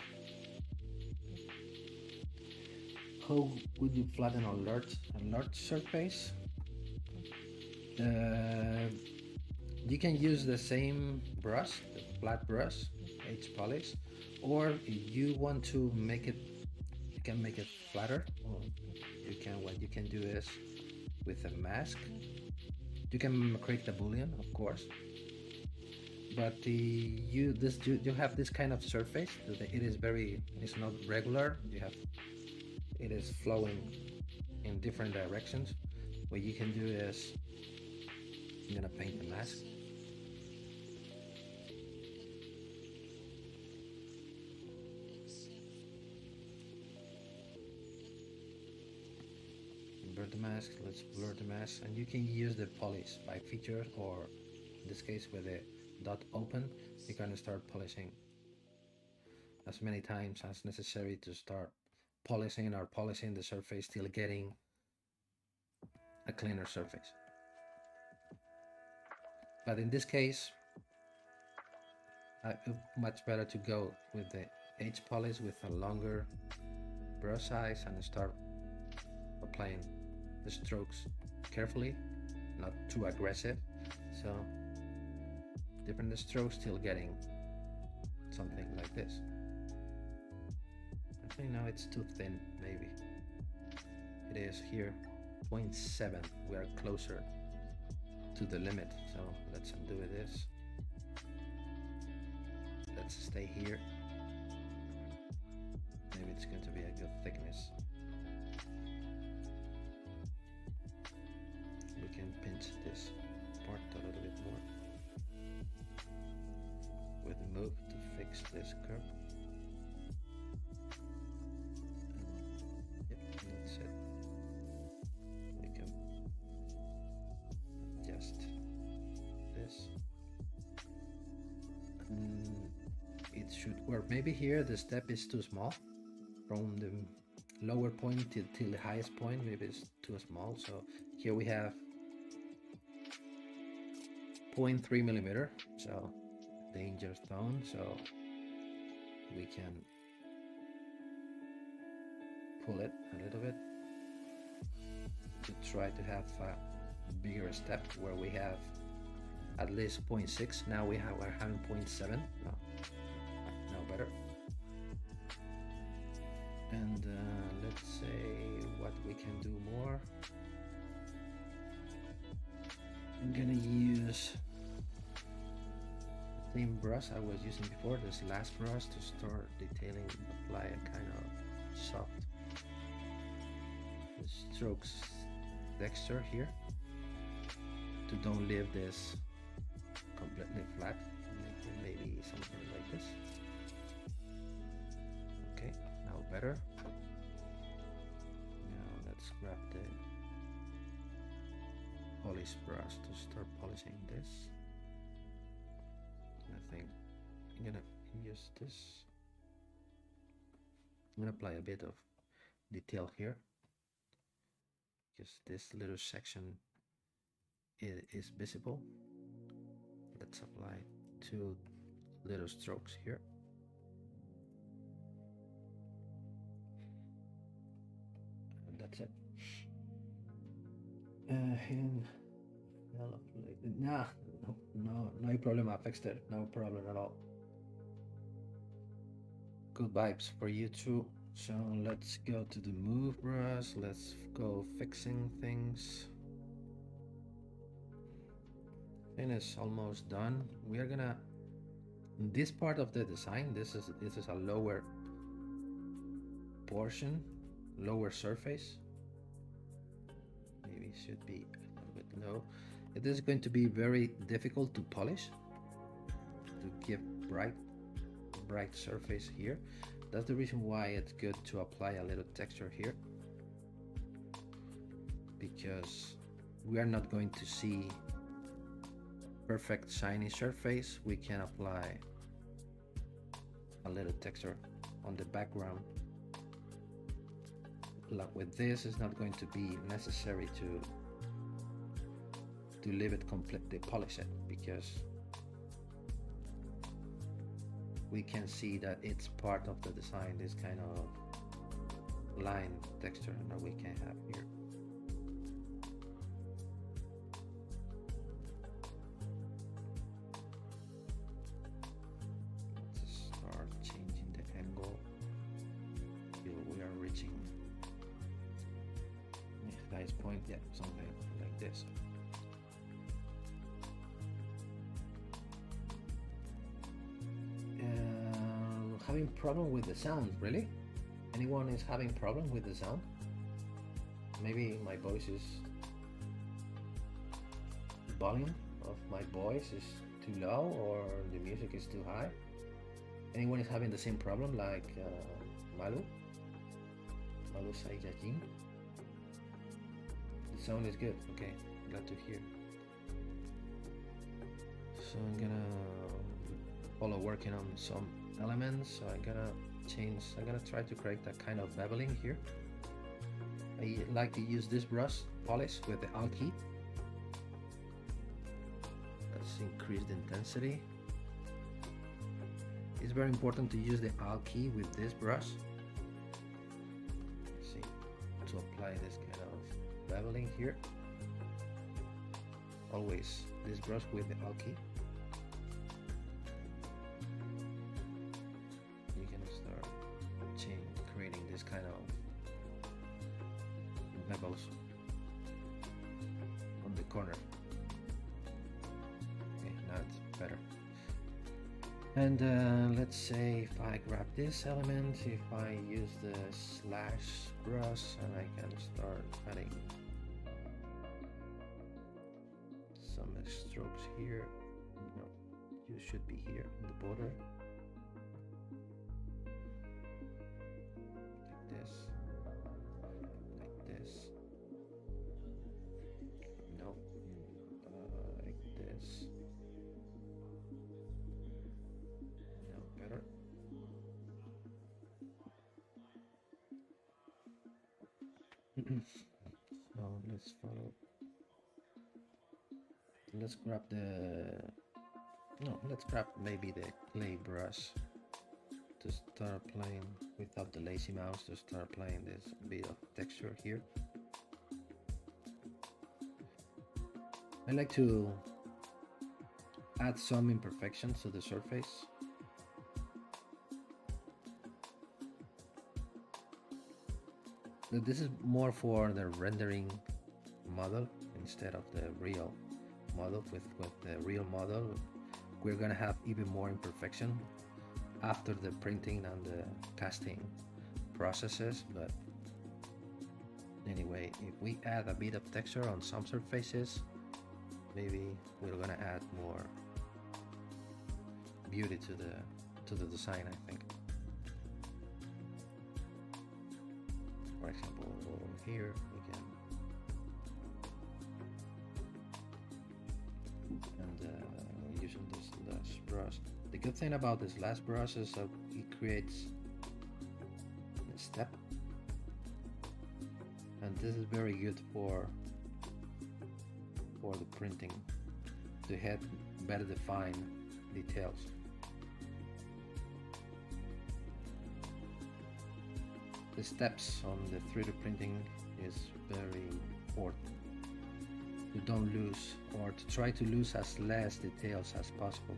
How would you flatten a large surface? You can use the same brush, the flat brush, H polish, or if you want to make it, you can make it flatter. Or what you can do is with a mask. You can create the Boolean, of course, but you have this kind of surface. It's not regular. It is flowing in different directions. What you can do is, I'm gonna paint the mask. Blur the mask, let's blur the mask, and you can use the polish by feature, or in this case with the dot open, you can start polishing as many times as necessary to start polishing the surface till getting a cleaner surface. But in this case, much better to go with the H polish with a longer brush size and start applying the strokes carefully, not too aggressive. So different strokes till getting something like this. I think now it's too thin, maybe. It is here, 0.7. We are closer to the limit. So let's undo this. Let's stay here. Maybe it's going to be a good thickness. We can pinch where maybe here the step is too small from the lower point till the highest point, maybe it's too small. So here we have 0.3 millimeter, so danger zone, so we can pull it a little bit to try to have a bigger step where we have at least 0.6. Now we're having 0.7. Now better. And let's say what we can do more. I'm gonna use the same brush I was using before, this last brush, to start detailing, apply a kind of soft strokes texture here to don't leave this completely flat. Maybe something like this. Okay, now better. Now let's grab the polish brush to start polishing this. I think I'm gonna use this. I'm gonna apply a bit of detail here because this little section is visible. Let's apply 2 little strokes here. And that's it. And no problem, Afexter. No problem at all. Good vibes for you too. So let's go to the move brush. Let's go fixing things. And it's almost done. We are gonna, in this part of the design, this is a lower portion, lower surface. Maybe it should be a little bit low. It is going to be very difficult to polish, to give bright surface here. That's the reason why it's good to apply a little texture here, because we are not going to see perfect shiny surface. We can apply a little texture on the background. Like with this, it's not going to be necessary to leave it completely polish it, because we can see that it's part of the design, this kind of line texture that we can have here. Let's start changing the angle till we are reaching the highest point. Yeah, something like this. Having problem with the sound, really? Anyone is having problem with the sound? Maybe my voice is, the volume of my voice is too low, or the music is too high. Anyone is having the same problem like Malu Saiyajin? The sound is good. Okay, glad to hear. So I'm gonna follow working on some elements. So I'm gonna try to create that kind of beveling here. I like to use this brush polish with the Alt key. Let's increase the intensity. It's very important to use the Alt key with this brush. Let's see, to apply this kind of beveling here. Always this brush with the Alt key. Creating this kind of bevels on the corner. Okay, now it's better. And let's say if I grab this element, if I use the slash brush, and I can start adding some strokes here. No, you should be here on the border. So let's follow. Let's grab the. No, let's grab maybe the clay brush to start playing without the lazy mouse, to start playing this bit of texture here. I like to add some imperfections to the surface. This is more for the rendering model instead of the real model. With the real model, we're gonna have even more imperfection after the printing and the casting processes. But anyway, if we add a bit of texture on some surfaces, maybe we're gonna add more beauty to the design, I think. For example, over here we can, and using this last brush. The good thing about this last brush is that it creates a step, and this is very good for the printing to have better defined details. The steps on the 3D printing is very important. You don't lose, or to try to lose as less details as possible.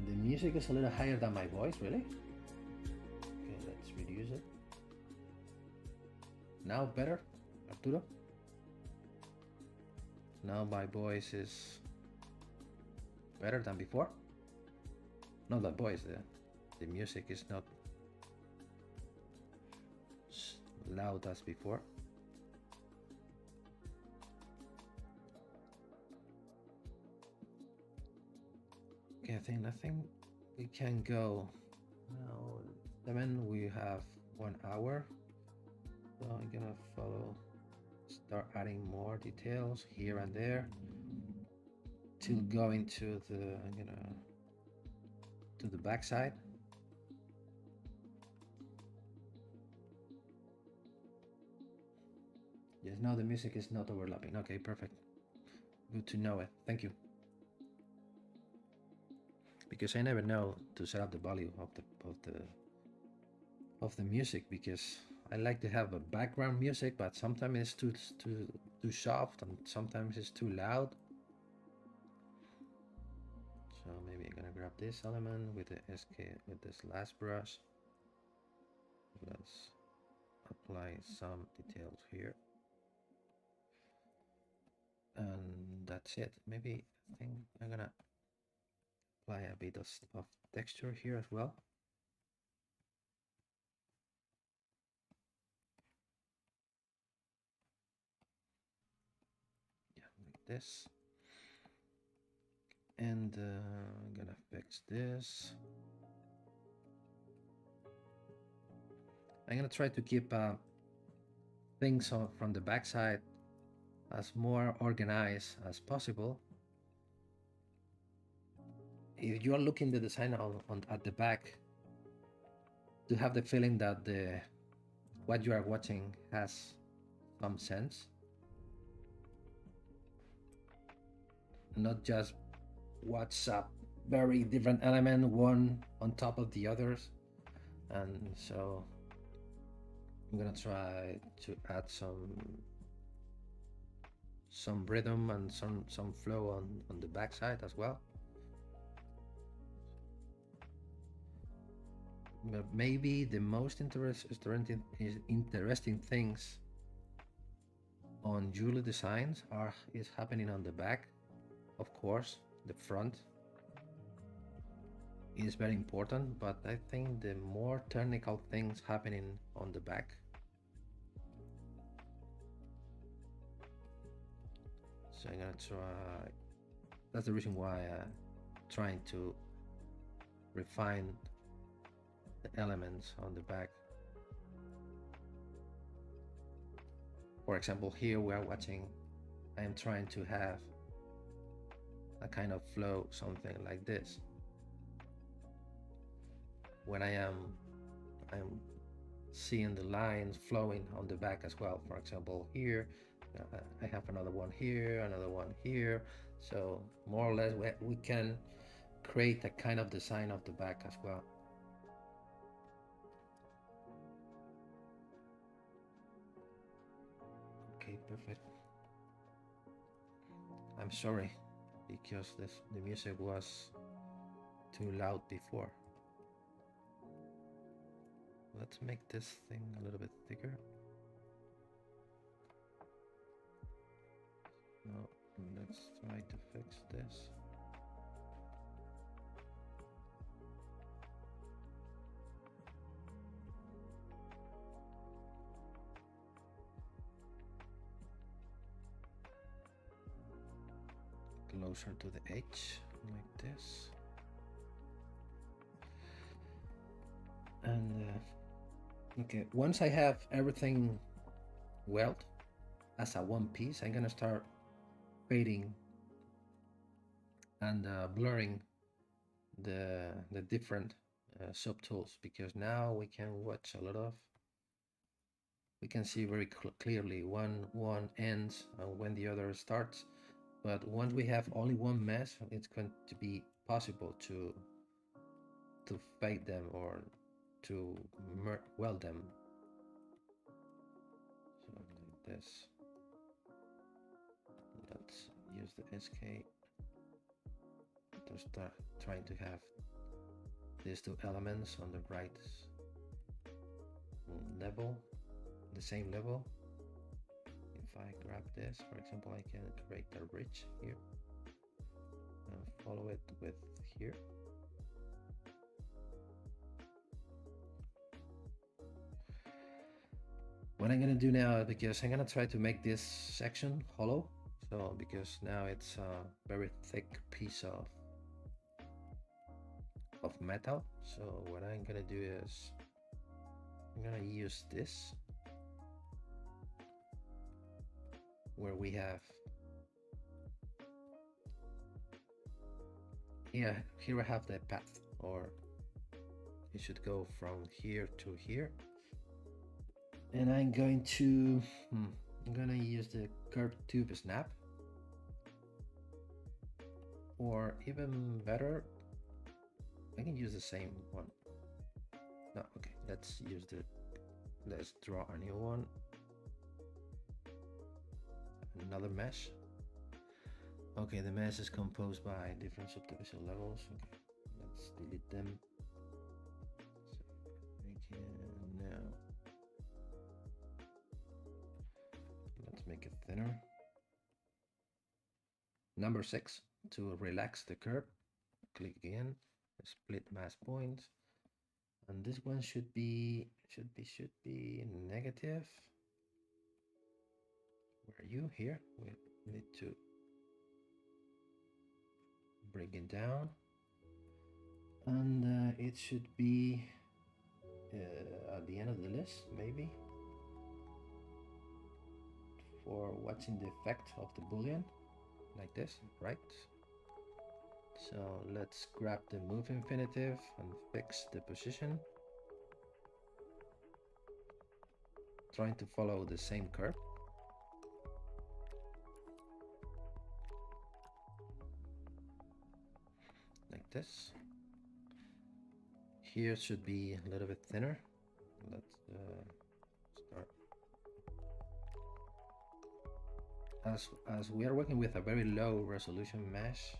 The music is a little higher than my voice, really? Okay, let's reduce it. Now better, Arturo? Now my voice is better than before? Not the voice, the music is not loud as before. Okay, I think we can go now. Then we have 1 hour. So I'm gonna start adding more details here and there till going to the to the back side. Yes, now the music is not overlapping. Okay, perfect. Good to know it. Thank you. Because I never know to set up the volume of the music, because I like to have a background music, but sometimes it's too soft and sometimes it's too loud. So maybe I'm gonna grab this element with the with this last brush. Let's apply some details here, and that's it. Maybe I think I'm gonna apply a bit of texture here as well. Yeah, like this. And I'm gonna fix this. I'm gonna try to keep things from the backside as more organized as possible. If you are looking the design at the back, to have the feeling that what you are watching has some sense, not just watch a very different element one on top of the others. And so I'm gonna try to add some rhythm and some flow on the backside as well. But maybe the most interesting things on Julie designs is happening on the back. Of course, the front is very important, but I think the more technical things happening on the back. So I'm gonna try. That's the reason why I'm trying to refine the elements on the back. For example, here we are watching. I am trying to have a kind of flow, something like this. when I'm seeing the lines flowing on the back as well. For example, here I have another one here, another one here. So more or less we can create a kind of design of the back as well. Okay, perfect. I'm sorry because the music was too loud before. Let's make this thing a little bit thicker. Now let's try to fix this. Closer to the edge, like this. And okay, once I have everything weld as a one piece, I'm gonna start fading and blurring the different subtools, because now we can watch a lot of, we can see very clearly when one ends and when the other starts. But once we have only one mesh, it's going to be possible to fade them or to weld them. So like this. Let's use the SK to start trying to have these two elements on the right level, the same level. If I grab this, for example, I can create a bridge here and follow it with here. What I'm gonna do now, because I'm gonna try to make this section hollow, so because now it's a very thick piece of metal. So what I'm gonna do is I'm gonna use this where we have here I have the path, or it should go from here to here. And I'm going to I'm gonna use the curved tube snap, or even better, I can use the same one. No, okay, let's draw a new one, another mesh. Okay, the mesh is composed by different subdivision levels. Okay, let's delete them. So we can now, let's make it thinner. Number 6, to relax the curve, click again, split mask point, and this one should be negative. Where are you? Here we need to bring it down, and it should be at the end of the list, maybe, for watching the effect of the Boolean, like this, right? So let's grab the move infinitive and fix the position, trying to follow the same curve. Like this. Here should be a little bit thinner. Let's start. As we are working with a very low resolution mesh,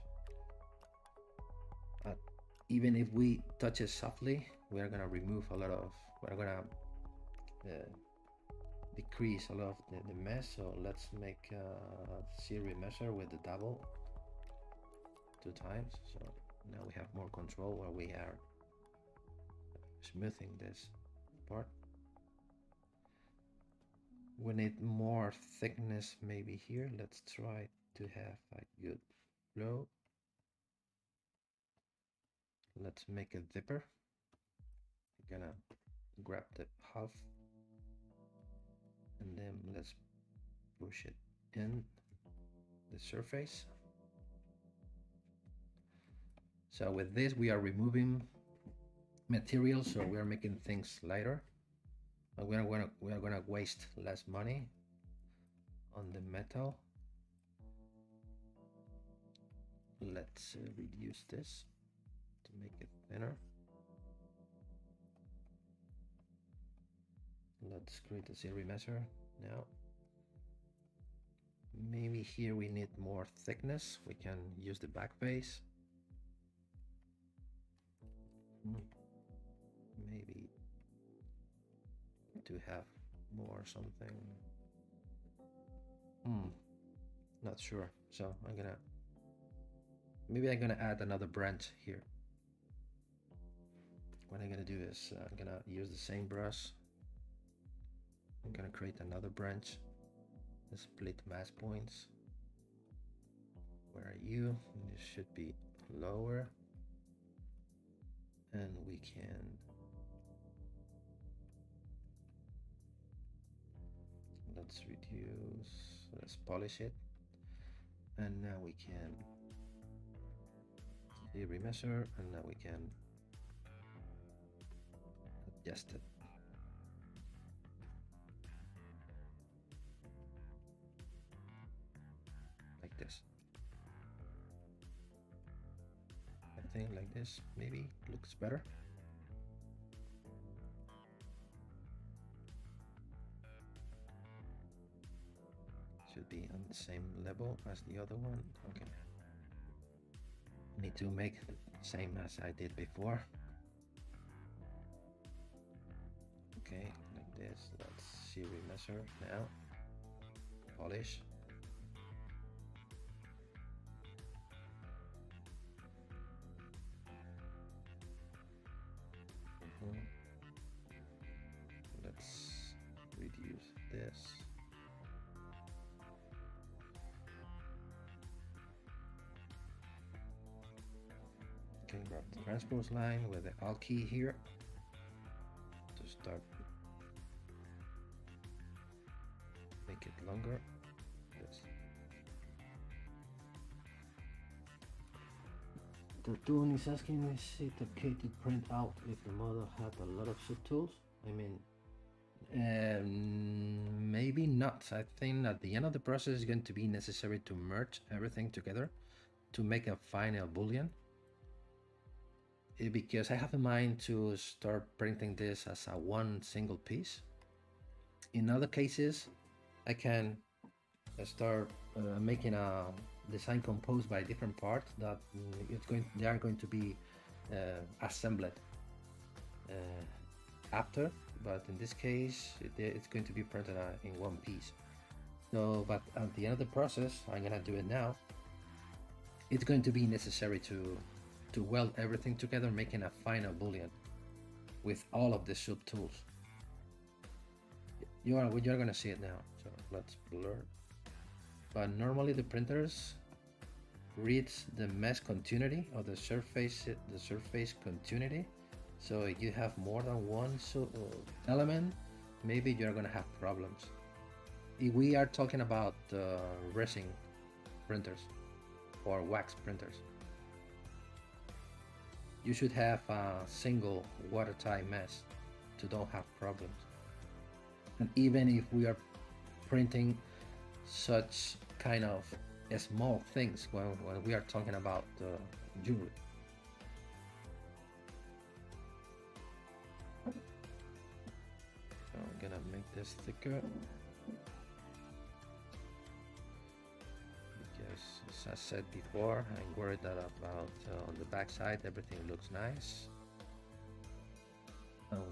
even if we touch it softly, we are gonna remove a lot of, we're gonna decrease a lot of the mesh. So let's make a series measure with the double 2 times. So now we have more control where we are smoothing this part. We need more thickness maybe here. Let's try to have a good flow. Let's make a zipper. I'm gonna grab the half and then let's push it in the surface. So with this we are removing material, so we are making things lighter. We are gonna waste less money on the metal. Let's reduce this to make it thinner. Let's create a series measure now. Maybe here we need more thickness. We can use the back face. Maybe to have more something. Not sure. So maybe I'm gonna add another branch here. What I'm gonna do is I'm gonna use the same brush. I'm gonna create another branch. The split mask points. Where are you? This should be lower. And we can let's reduce, let's polish it. And now we can remeasure, and now we can adjust it. Like this. I think like this maybe looks better. Should be on the same level as the other one. Okay. Need to make the same as I did before. Okay, like this. Let's see, remeasure now. Polish. Let's reduce this. Okay, grab the transpose line with the Alt key here to start. Make it longer. Yes. The tool is asking, is it okay to print out if the model had a lot of subtools? I mean, maybe not. I think at the end of the process it's going to be necessary to merge everything together to make a final Boolean. Because I have in mind to start printing this as a one single piece. In other cases, I can start making a design composed by different parts that they are going to be assembled after, but in this case it's going to be printed in one piece. So, but at the end of the process, I'm gonna do it now. It's going to be necessary to weld everything together, making a final Boolean with all of the subtools. You're gonna see it now. So let's blur. But normally the printers reads the mesh continuity or the surface continuity. So if you have more than one element, maybe you're gonna have problems. If we are talking about resin printers or wax printers, you should have a single watertight mesh to don't have problems. And even if we are printing such kind of small things when we are talking about jewelry. So I'm gonna make this thicker because, as I said before, I'm worried that about on the back side everything looks nice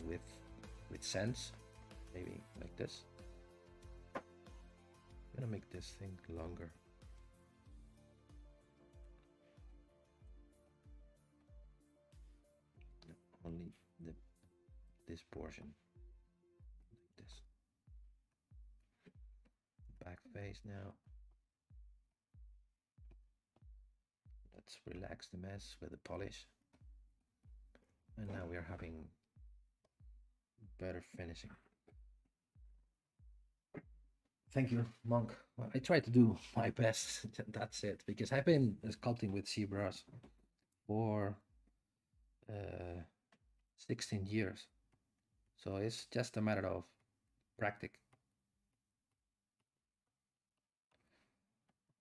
with sense. Maybe like this. I'm gonna make this thing longer. Only this portion, like this. Back face now. Let's relax the mess with the polish. And now we are having better finishing. Thank you, Monk. Well, I try to do my best. That's it, because I've been sculpting with ZBrush for 16 years. So it's just a matter of practice.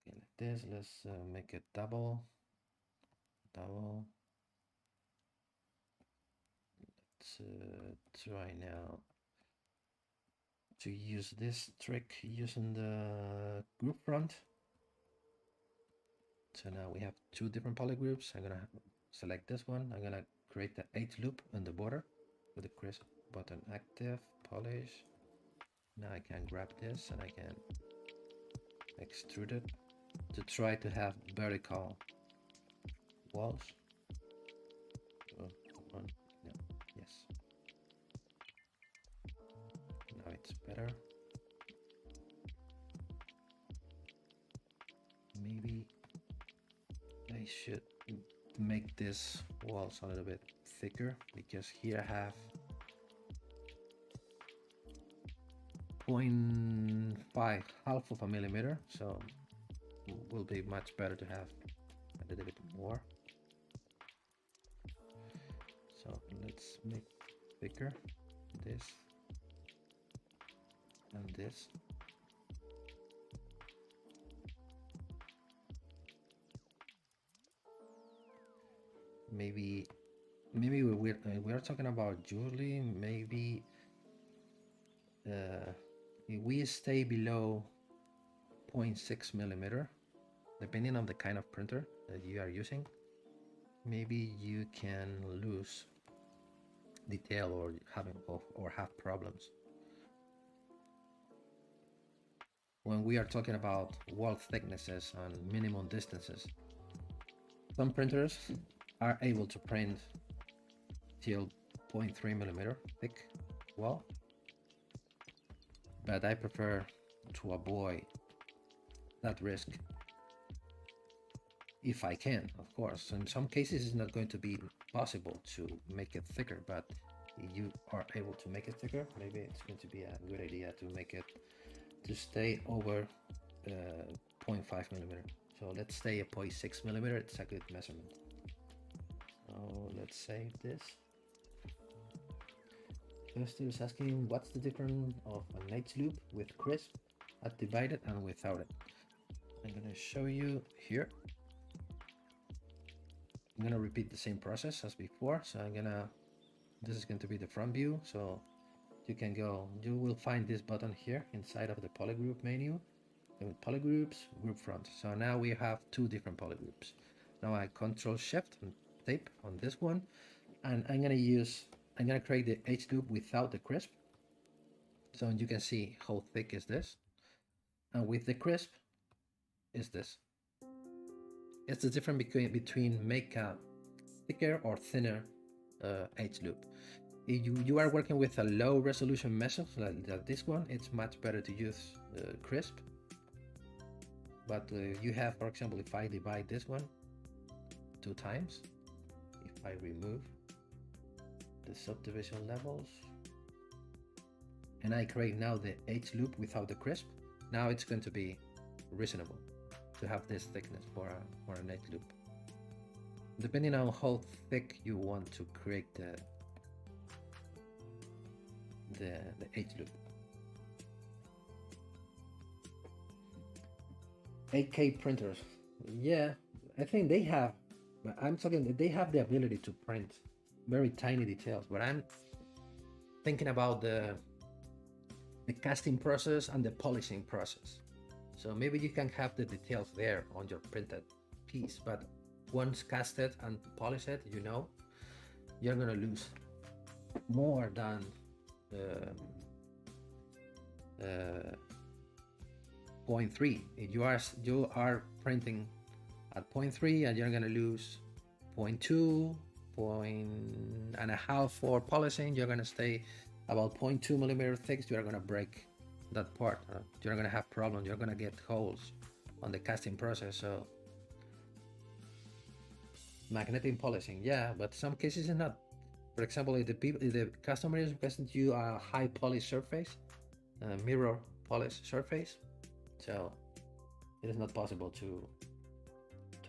Okay, like this, let's make it double. Let's try now to use this trick using the group front. So now we have two different polygroups. I'm gonna select this one. I'm gonna create the edge loop on the border with the crisp button active, polish. Now I can grab this and I can extrude it to try to have vertical walls. Oh, one, no, yes. Now it's better. Maybe I should make this walls a little bit thicker because here I have 0.5, half of a millimeter, so it will be much better to have a little bit more. So let's make thicker this and this. Maybe we are talking about jewelry. Maybe if we stay below 0.6 millimeter, depending on the kind of printer that you are using, maybe you can lose detail or have problems. When we are talking about wall thicknesses and minimum distances, some printers are able to print till 0.3 millimeter thick wall, but I prefer to avoid that risk if I can, of course. In some cases it's not going to be possible to make it thicker, but if you are able to make it thicker, maybe it's going to be a good idea to make it to stay over 0.5 millimeter. So let's stay at 0.6 millimeter. It's a good measurement. So let's save this. First is asking what's the difference of an edge loop with crisp, divided, and without it. I'm gonna show you here. I'm gonna repeat the same process as before. So this is going to be the front view. So you will find this button here inside of the polygroup menu. Polygroups, group front. So now we have two different polygroups. Now I Control Shift and tape on this one, and I'm gonna create the edge loop without the crisp. So you can see how thick is this, and with the crisp is this. It's the difference between make a thicker or thinner edge loop. If you are working with a low resolution measure like this one, it's much better to use crisp. But you have, for example, if I divide this one 2 times, if I remove the subdivision levels and I create now the edge loop without the crisp, now it's going to be reasonable to have this thickness for an edge loop, depending on how thick you want to create the edge loop. 8K printers, yeah, I think they have, but I'm talking they have the ability to print very tiny details, but I'm thinking about the casting process and the polishing process. So maybe you can have the details there on your printed piece, but once casted and polished, you're gonna lose more than 0.3. If you are printing at 0.3 and you're gonna lose 0.2, 1.5 for polishing, you're gonna stay about 0.2 millimeter thick. You are gonna break that part. You're gonna have problems. You're gonna get holes on the casting process. So magnetic polishing, yeah, but some cases it's not. For example, if the customer is requesting you a high polish surface, mirror polish surface, so it is not possible to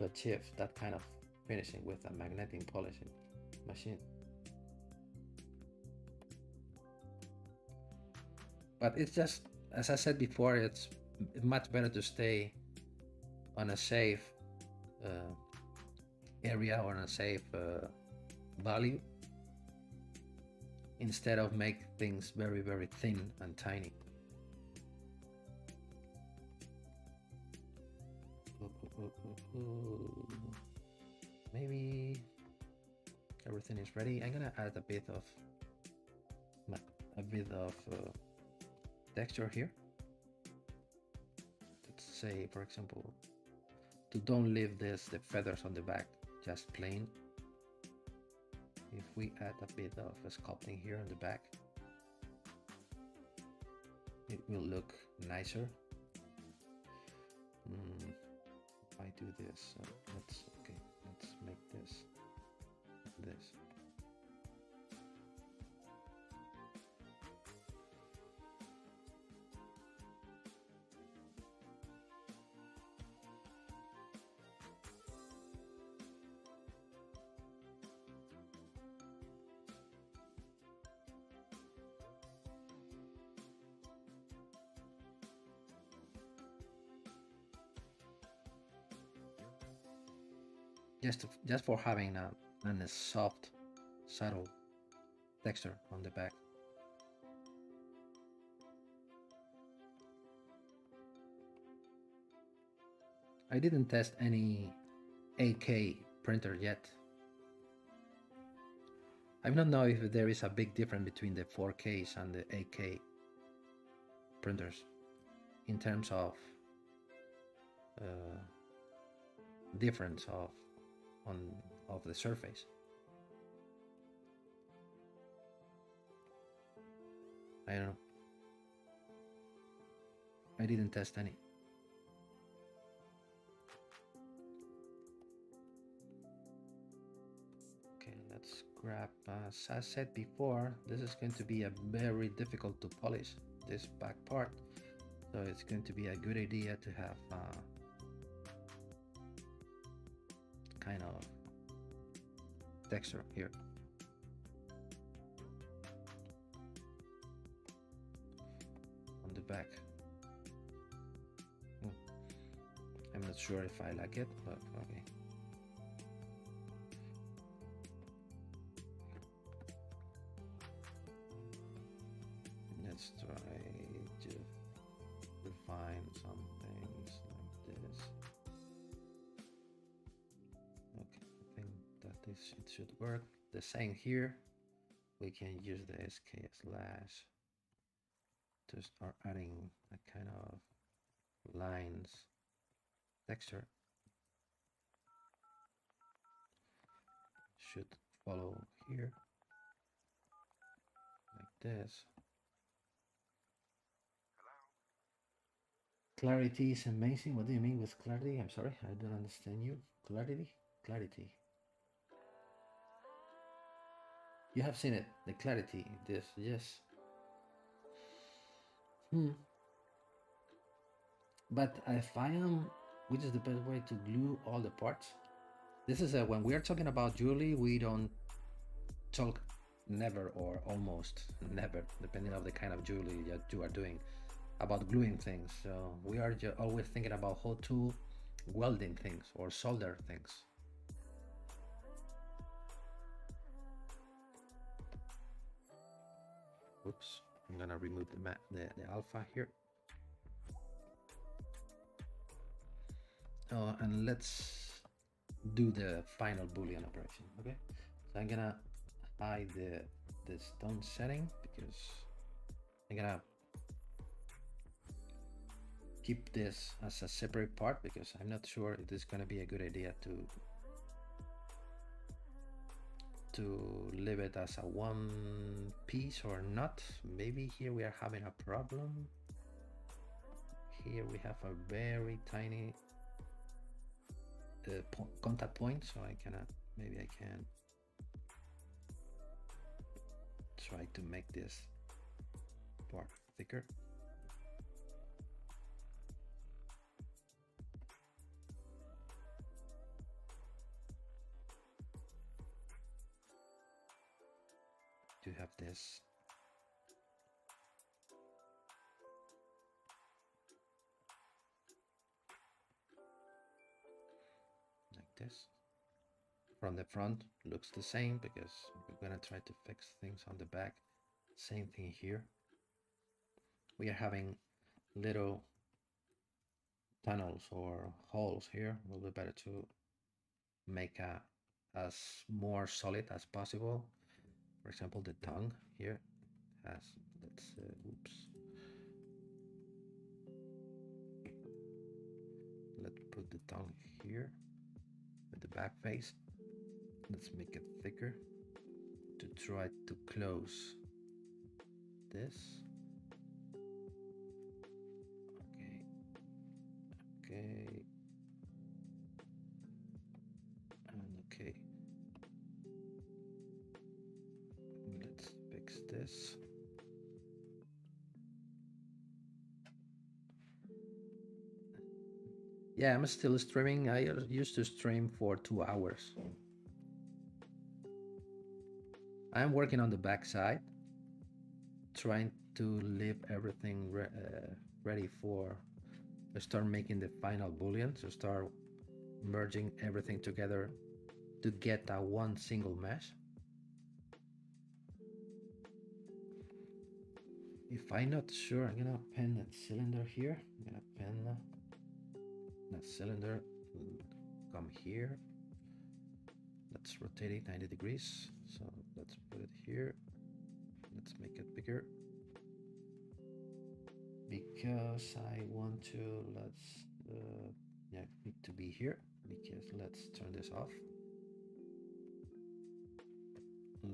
achieve that kind of finishing with a magnetic polishing machine. But it's just, as I said before, it's much better to stay on a safe area or on a safe value instead of make things very, very thin and tiny. Maybe everything is ready. I'm gonna add a bit of texture here. Let's say, for example, to don't leave the feathers on the back, just plain. If we add a bit of sculpting here on the back, it will look nicer. If I do this, let's make this. Just for having a soft, subtle texture on the back. I didn't test any 8K printer yet. I don't know if there is a big difference between the 4Ks and the 8K printers in terms of difference of the surface. I don't know. I didn't test any. Okay, let's grab, as I said before, this is going to be a very difficult to polish, this back part. So it's going to be a good idea to have kind of texture here. On the back. I'm not sure if I like it, but okay. Let's try to refine some things like this. Okay, I think that it should work. The same here. We can use the SK slash to start adding a kind of lines texture. Should follow here like this. Clarity is amazing. What do you mean with clarity? I'm sorry, I don't understand you. Clarity? Clarity. You have seen it, the clarity, this, yes. But if I am, which is the best way to glue all the parts? This is when we are talking about jewelry, we don't talk never or almost never, depending on the kind of jewelry that you are doing, about gluing things. So we are always thinking about how to welding things or solder things. Oops, I'm gonna remove the alpha here. Oh, and let's do the final Boolean operation, okay? So I'm gonna hide the stone setting because I'm gonna keep this as a separate part because I'm not sure it is gonna be a good idea to leave it as a one piece or not. Maybe here we are having a problem. Here we have a very tiny contact point, so I cannot, maybe I can try to make this part thicker. To have this this. From the front looks the same because we're gonna try to fix things on the back. Same thing here. We are having little tunnels or holes here. It will be better to make as more solid as possible. For example, the tongue here has, let's oops. Let's put the tongue here with the back face. Let's make it thicker to try to close this. Okay. And okay. Let's fix this. Yeah, I'm still streaming. I used to stream for 2 hours. I'm working on the back side, trying to leave everything ready for start making the final boolean, to start merging everything together to get a one single mesh. If I'm not sure, I'm gonna pen that cylinder here. I'm gonna pen that cylinder, come here. Let's rotate it 90 degrees. So let's put it here. Let's make it bigger. Because I want to, let's, yeah, need to be here. Because let's turn this off.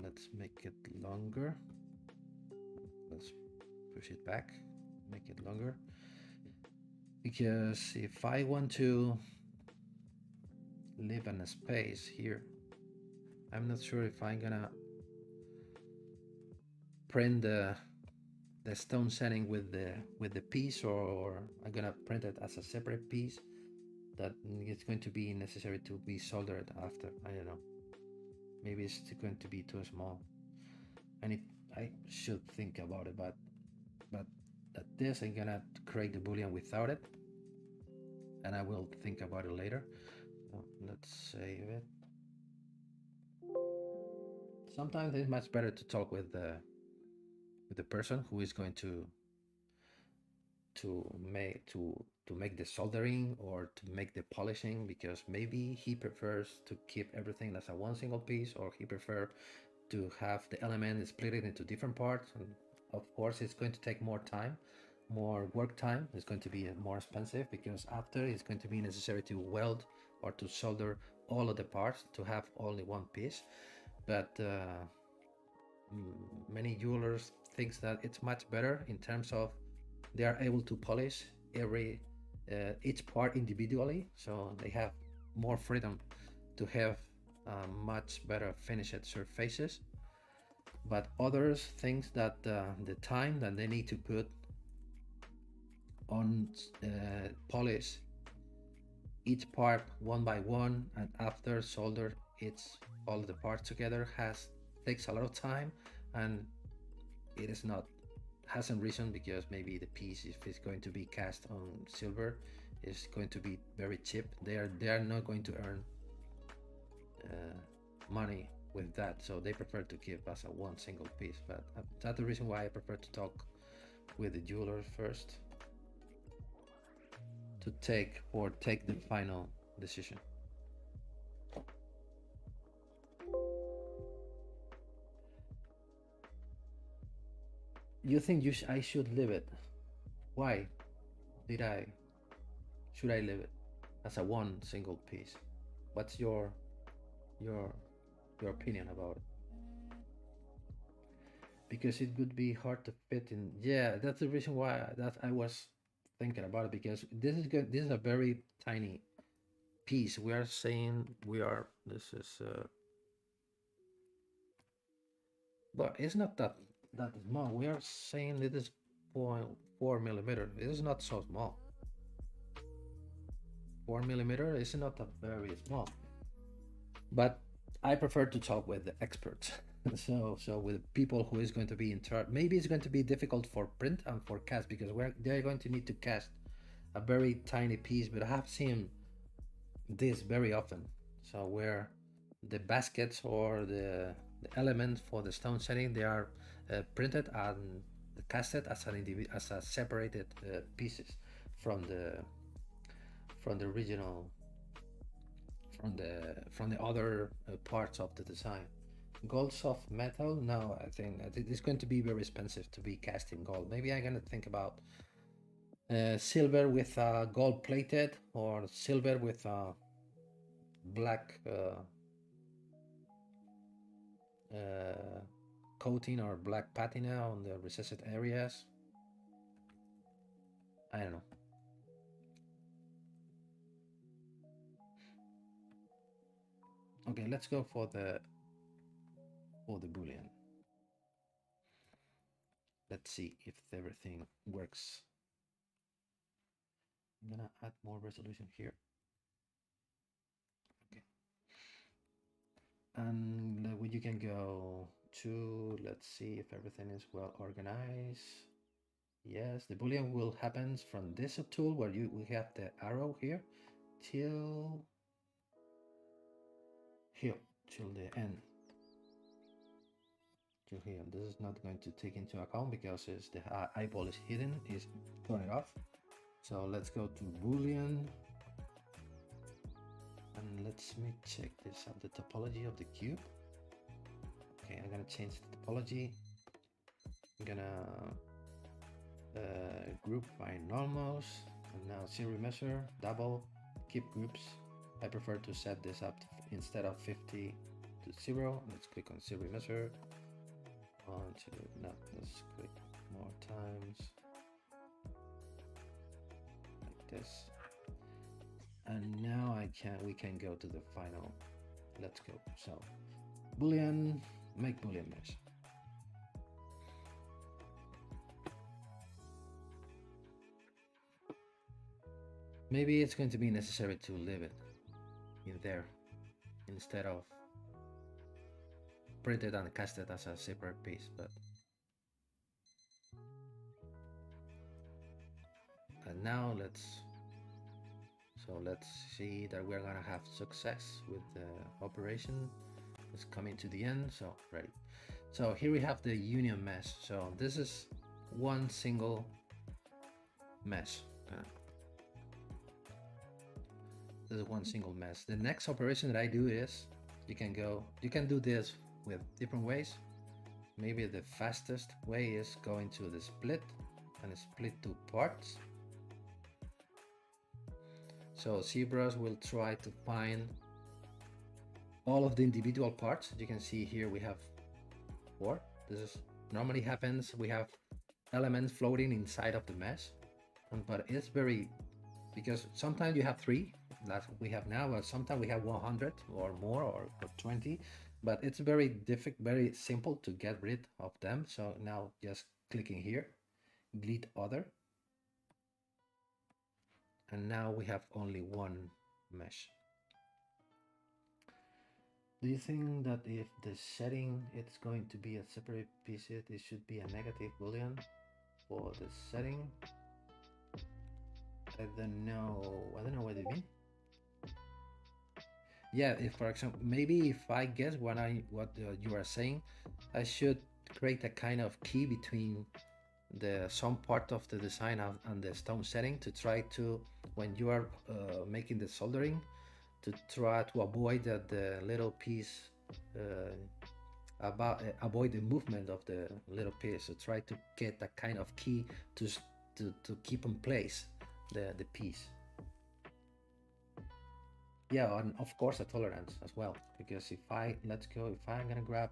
Let's make it longer. Let's push it back, make it longer. Because if I want to leave in a space here, I'm not sure if I'm gonna print the stone setting with the piece, or I'm gonna print it as a separate piece that it's going to be necessary to be soldered after. I don't know. Maybe it's going to be too small. And I should think about it, but at this I'm gonna create the boolean without it, and I will think about it later. So let's save it. Sometimes it's much better to talk with the person who is going to make the soldering or to make the polishing, because maybe he prefers to keep everything as a one single piece, or he prefers to have the element split it into different parts. And of course it's going to take more time, more work time. It's going to be more expensive, because after it's going to be necessary to weld or to solder all of the parts to have only one piece. But many jewelers thinks that it's much better in terms of they are able to polish each part individually, so they have more freedom to have much better finished surfaces. But others think that the time that they need to put on polish each part one by one and after solder all the parts together takes a lot of time, and it hasn't risen, because maybe the piece, if it's going to be cast on silver, is going to be very cheap. They are not going to earn money with that, so they prefer to keep as a one single piece. But that's the reason why I prefer to talk with the jeweler first to take the final decision. You think I should leave it? Why should I leave it as a one single piece? What's your opinion about it? Because it would be hard to fit in. Yeah, that's the reason why I was thinking about it, because this is a very tiny piece. We are saying this is but it's not that small. We are saying it is 0.4 millimeter. It is not so small. 4 millimeter is not that very small. But I prefer to talk with the experts. so with people who is going to be in charge. Maybe it's going to be difficult for print and for cast, because they're going to need to cast a very tiny piece. But I have seen this very often. So where the baskets or the elements for the stone setting, they are printed and casted as as a separated pieces from the original, from the other parts of the design. Gold soft metal? No, I think it's going to be very expensive to be cast in gold. Maybe I'm gonna think about silver with gold plated, or silver with black coating or black patina on the recessed areas. I don't know. Okay, let's go for the Boolean. Let's see if everything works. I'm gonna add more resolution here. Okay. And you can go to, let's see if everything is well organized. Yes, the Boolean will happen from this tool where we have the arrow here till here, till the end. Till here. This is not going to take into account because the eyeball is hidden, is turn it off. So let's go to Boolean. And let's me check this out, the topology of the cube. Okay, I'm gonna change the topology. I'm gonna group by normals, and now zero measure, double, keep groups. I prefer to set this up instead of 50 to 0. Let's click on zero measure. No, let's click more times like this. And now we can go to the final. Let's go. So Boolean, make Boolean mesh. Maybe it's going to be necessary to leave it in there instead of printed and casted as a separate piece, but and now let's see that we're gonna have success with the operation. It's coming to the end, so ready. So here we have the union mesh. So this is one single mesh. This is one single mesh. The next operation that I do is you can do this with different ways. Maybe the fastest way is going to the split and split two parts. So ZBrush will try to find all of the individual parts. You can see here we have 4. This is normally happens. We have elements floating inside of the mesh, but it's very, because sometimes you have 3 that we have now, but sometimes we have 100 or more or 20. But it's very very simple to get rid of them. So now just clicking here, delete other. And now we have only one mesh. Do you think that if the setting it's going to be a separate piece, it should be a negative Boolean for the setting? I don't know what you mean. Yeah, if for example, maybe if I guess what you are saying, I should create a kind of key between some part of the design and the stone setting to try to, when you are making the soldering, to try to avoid that the little piece avoid the movement of the little piece. So try to get a kind of key to keep in place the piece. Yeah, and of course a tolerance as well, because if I'm gonna grab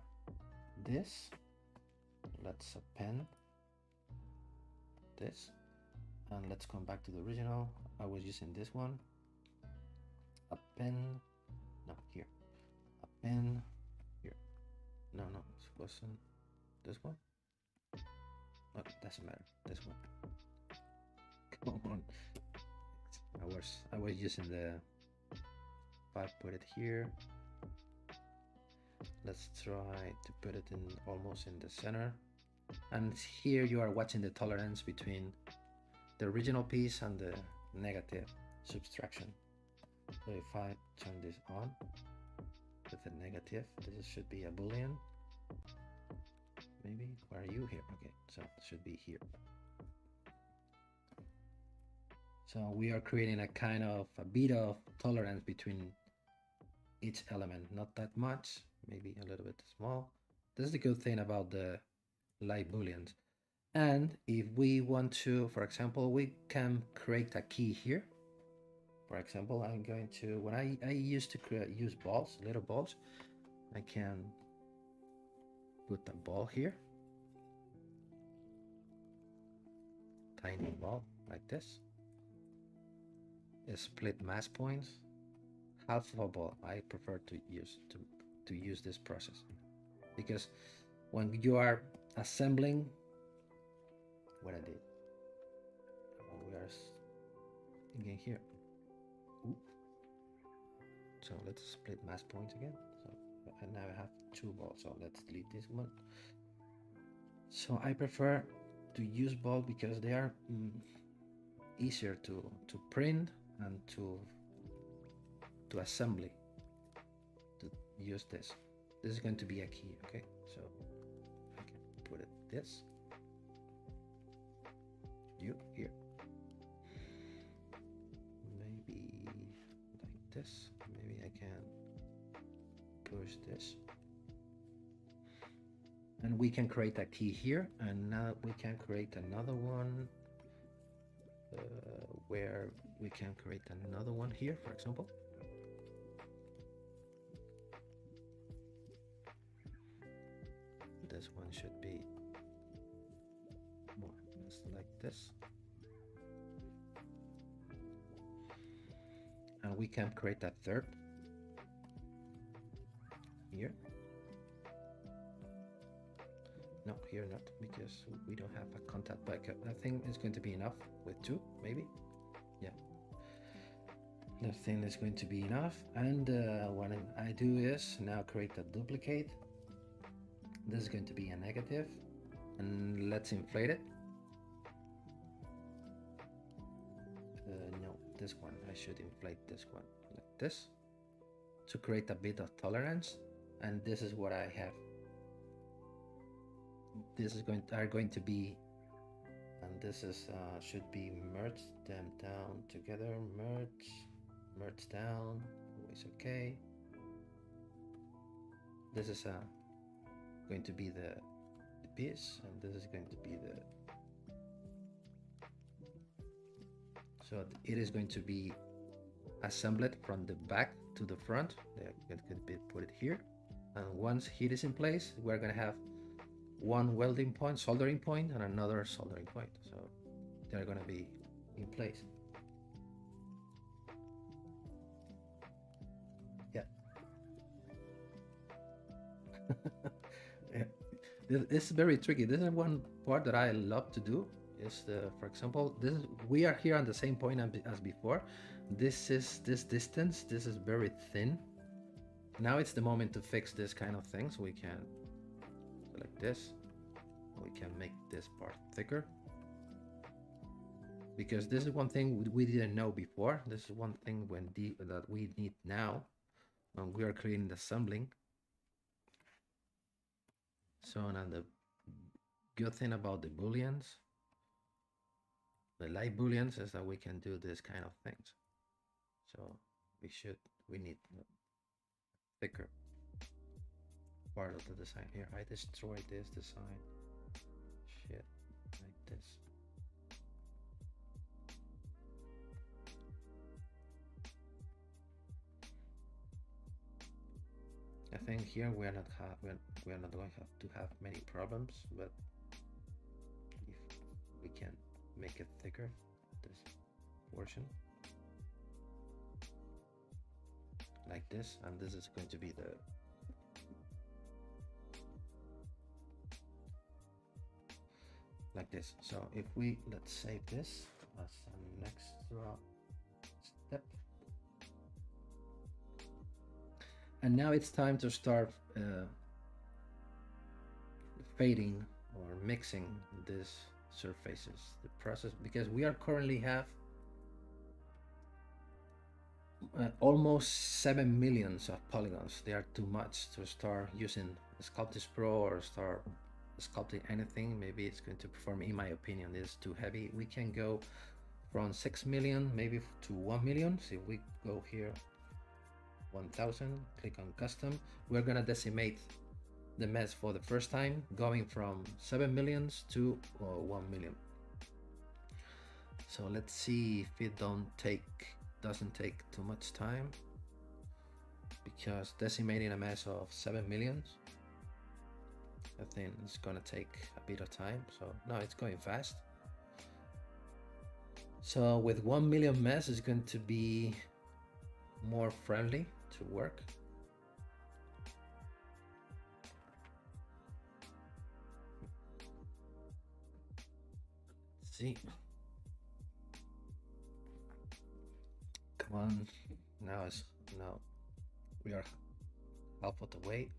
this, let's append this, and let's come back to the original. I was using this one, append, no, here, append, here, no, it wasn't this one. Okay, doesn't matter, this one. Come on, I was using the, if I put it here, let's try to put it in almost in the center. And here you are watching the tolerance between the original piece and the negative subtraction. So if I turn this on with a negative, this should be a Boolean. Maybe, where are you here? Okay, so it should be here. So we are creating a kind of a bit of tolerance between each element, not that much, maybe a little bit small. This is the good thing about the light Booleans. And if we want to, for example, we can create a key here. For example, I'm going to, when I used to use balls, little balls, I can put a ball here. Tiny ball like this. Split mass points. Half of a ball. I prefer to use this process because when you are assembling, what I did, we are thinking here. Ooh. So let's split mass points again. So and now I have two balls. So let's delete this one. So I prefer to use ball because they are easier to print and to assembly. To use this. This is going to be a key, okay? So I can put it this. You here. Maybe like this. Maybe I can push this. And we can create a key here, and now we can create another one where we can create another one here, for example. This one should be more like this. And we can create a third here. No, here not, because we don't have a contact backup. I think it's going to be enough with two, maybe. Yeah. The thing is going to be enough. And what I do is now create a duplicate. This is going to be a negative. And let's inflate it. No, this one. I should inflate this one like this to create a bit of tolerance. And this is what I have. This is going to be, and this is should be merge them down together. Merge down. Always okay. This is going to be the piece, and this is going to be the. So it is going to be assembled from the back to the front. They're going to put it here, and once it is in place, we're going to have one welding point, soldering point, and another soldering point. So they're going to be in place. Yeah. Yeah. It's very tricky. This is one part that I love to do. Is for example, we are here on the same point as before. This distance. This is very thin. Now it's the moment to fix this kind of things. We can select this. We can make this part thicker, because this is one thing we didn't know before. This is one thing that we need now when we are creating the assembling. So now the good thing about the Booleans, the light Booleans, is that we can do this kind of things. So we need thicker part of the design here. I destroyed this design. Shit, like this. I think here we are not going to have many problems, but if we can make it thicker, this portion like this, and this is going to be the like this. So if let's save this as a next step. And now it's time to start fading or mixing these surfaces, the process, because we are currently have almost 7 millions of polygons. They are too much to start using Sculpting Pro or start sculpting anything. Maybe it's going to perform, in my opinion, it's too heavy. We can go from 6 million maybe to 1 million. So if we go here 1000, click on custom, we're gonna decimate the mesh for the first time, going from 7 millions to 1 million. So let's see if it doesn't take too much time, because decimating a mesh of 7 millions, I think it's gonna take a bit of time. So no, it's going fast. So with 1 million mesh, it's going to be more friendly to work. Let's see. Come on. Now we are half of the way.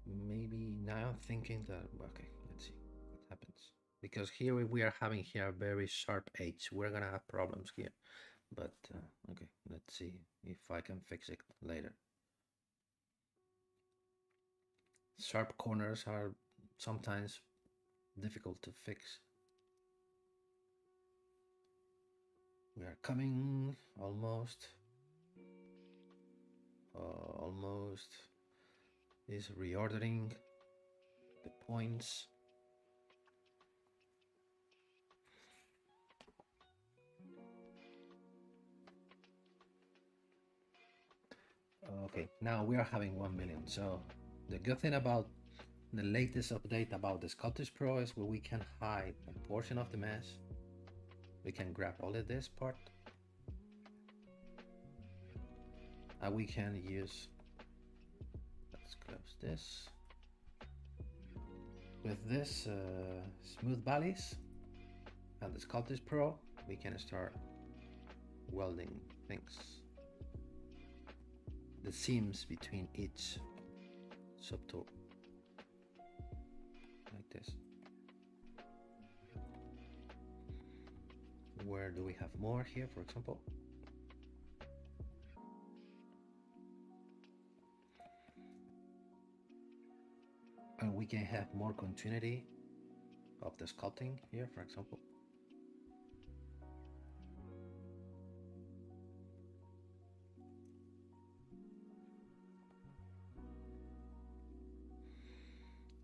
Maybe now I'm thinking that, okay, let's see what happens, because here we are having here a very sharp edge. We're gonna have problems here, but okay, let's see if I can fix it later. Sharp corners are sometimes difficult to fix. We are coming almost. Almost is reordering the points. Okay, now we are having 1 million. So the good thing about the latest update about the Sculpting Pro is where we can hide a portion of the mesh. We can grab all of this part, and we can use, let's close this, with this smooth valleys and the Sculpting Pro, we can start welding things, the seams between each subtool, like this. Where do we have more here, for example? And we can have more continuity of the sculpting here, for example.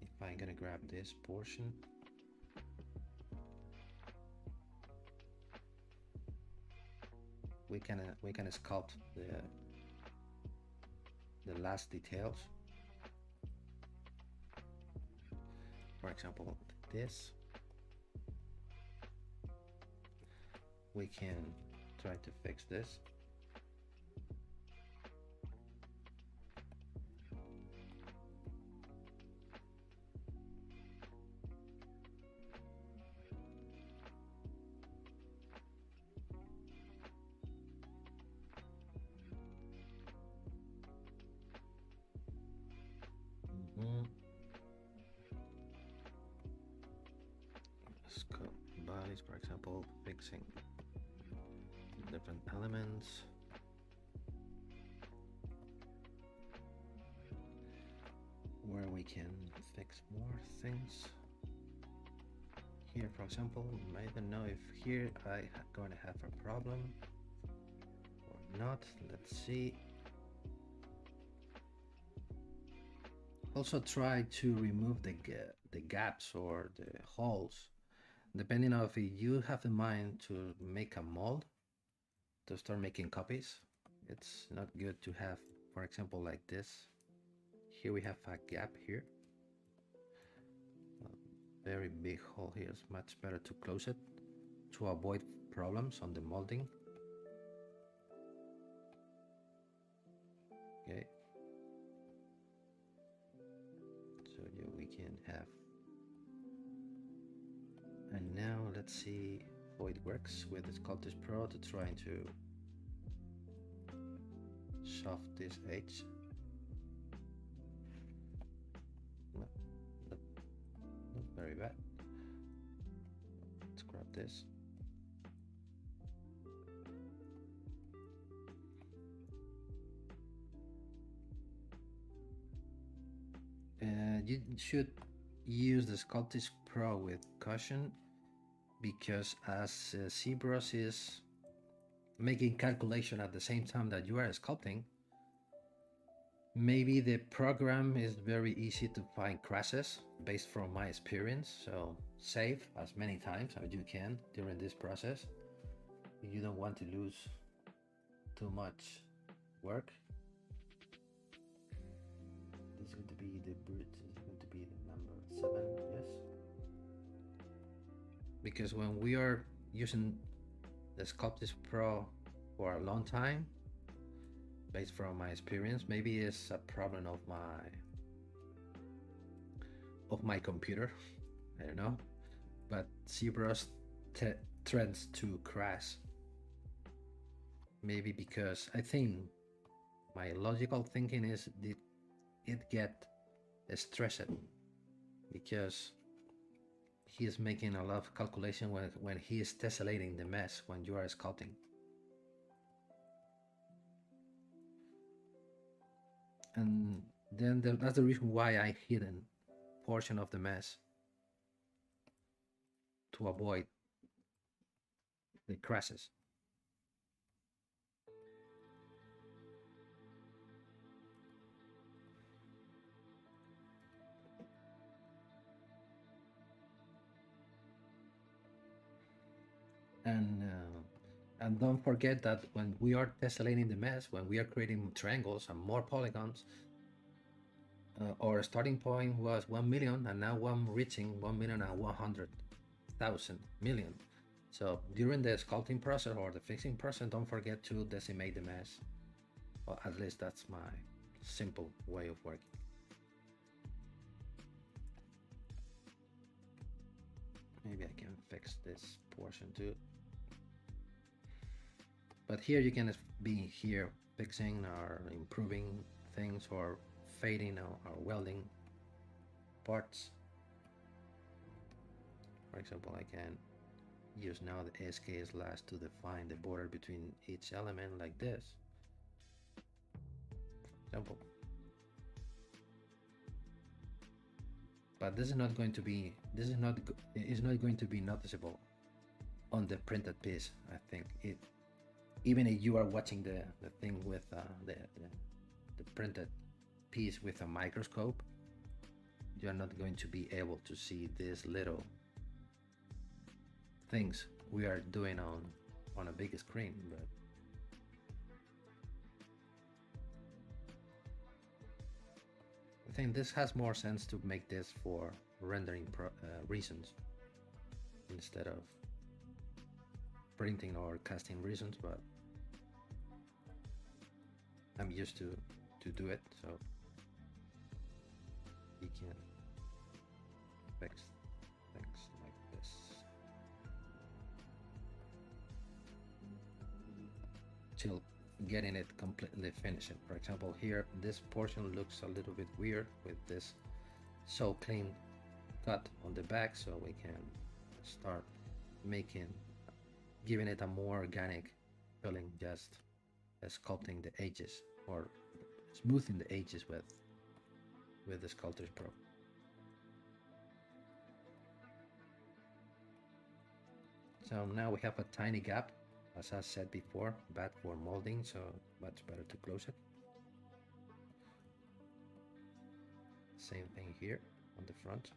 If I'm gonna grab this portion, we can sculpt the last details. For example, this, we can try to fix this. Bodies, for example, fixing different elements. Where we can fix more things. Here, for example, I don't know if here I'm going to have a problem or not. Let's see. Also try to remove the gaps or the holes, depending on if you have in mind to make a mold to start making copies. It's not good to have, for example, like this. Here we have a gap here, a very big hole here. It's much better to close it to avoid problems on the molding. Okay, so yeah, we can have. And now let's see how it works with the Sculpting Pro to try to soft this edge. Not very bad. this. You should use the Sculpting Pro with caution, because as ZBrush is making calculation at the same time that you are sculpting, maybe the program is very easy to find crashes based from my experience. So save as many times as you can during this process. You don't want to lose too much work. This is going to be the brute, this is going to be the number 7, yes. Because when we are using the Sculpting Pro for a long time, based from my experience, maybe it's a problem of my computer, I don't know, but ZBrush tends to crash. Maybe because I think my logical thinking is that it get stressed because he is making a lot of calculation when he is tessellating the mesh when you are sculpting. And then that's the reason why I hidden portion of the mesh to avoid the crashes. And don't forget that when we are tessellating the mesh, when we are creating triangles and more polygons, our starting point was 1 million, and now I'm reaching 1,100,000 million. So during the sculpting process or the fixing process, don't forget to decimate the mesh. Or at least that's my simple way of working. Maybe I can fix this portion too. But here you can be here fixing or improving things or fading or welding parts. For example, I can use now the SK/ to define the border between each element like this. For example. But this is not going to be going to be noticeable on the printed piece. I think even if you are watching the thing with the printed piece with a microscope, you are not going to be able to see these little things we are doing on a big screen. But I think this has more sense to make this for rendering reasons instead of printing or casting reasons, but I'm used to do it, so you can fix things like this. Till getting it completely finished. For example, here this portion looks a little bit weird with this so clean cut on the back, so we can start giving it a more organic feeling, just sculpting the edges or smoothing the edges with the Sculpting Pro. So now we have a tiny gap, as I said before, bad for molding, so much better to close it. Same thing here on the front.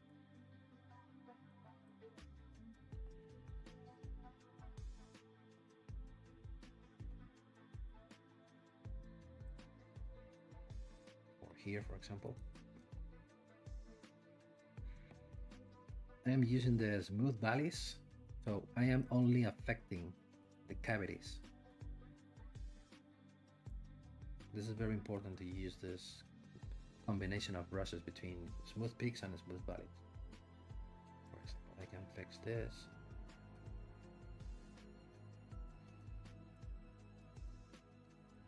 Here, for example, I am using the smooth valleys, so I am only affecting the cavities. This is very important to use this combination of brushes between smooth peaks and smooth valleys. For example, I can fix this.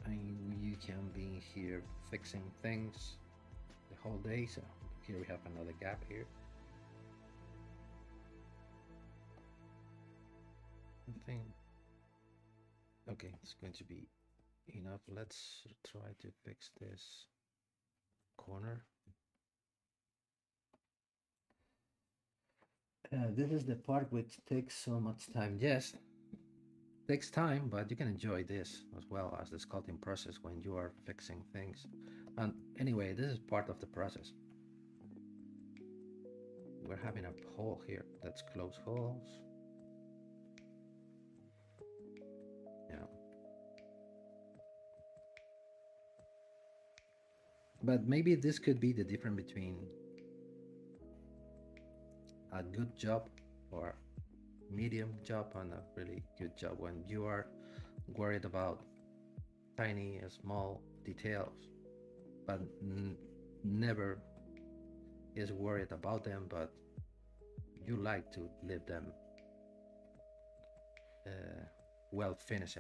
And you can be here fixing things the whole day. So here we have another gap here. I think, okay, it's going to be enough. Let's try to fix this corner. This is the part which takes so much time. Yes, takes time, but you can enjoy this as well as the sculpting process when you are fixing things. And anyway, this is part of the process. We're having a hole here. Let's close holes. Yeah. But maybe this could be the difference between a good job or medium job and a really good job. When you are worried about tiny small details, but never is worried about them, but you like to leave them well finished,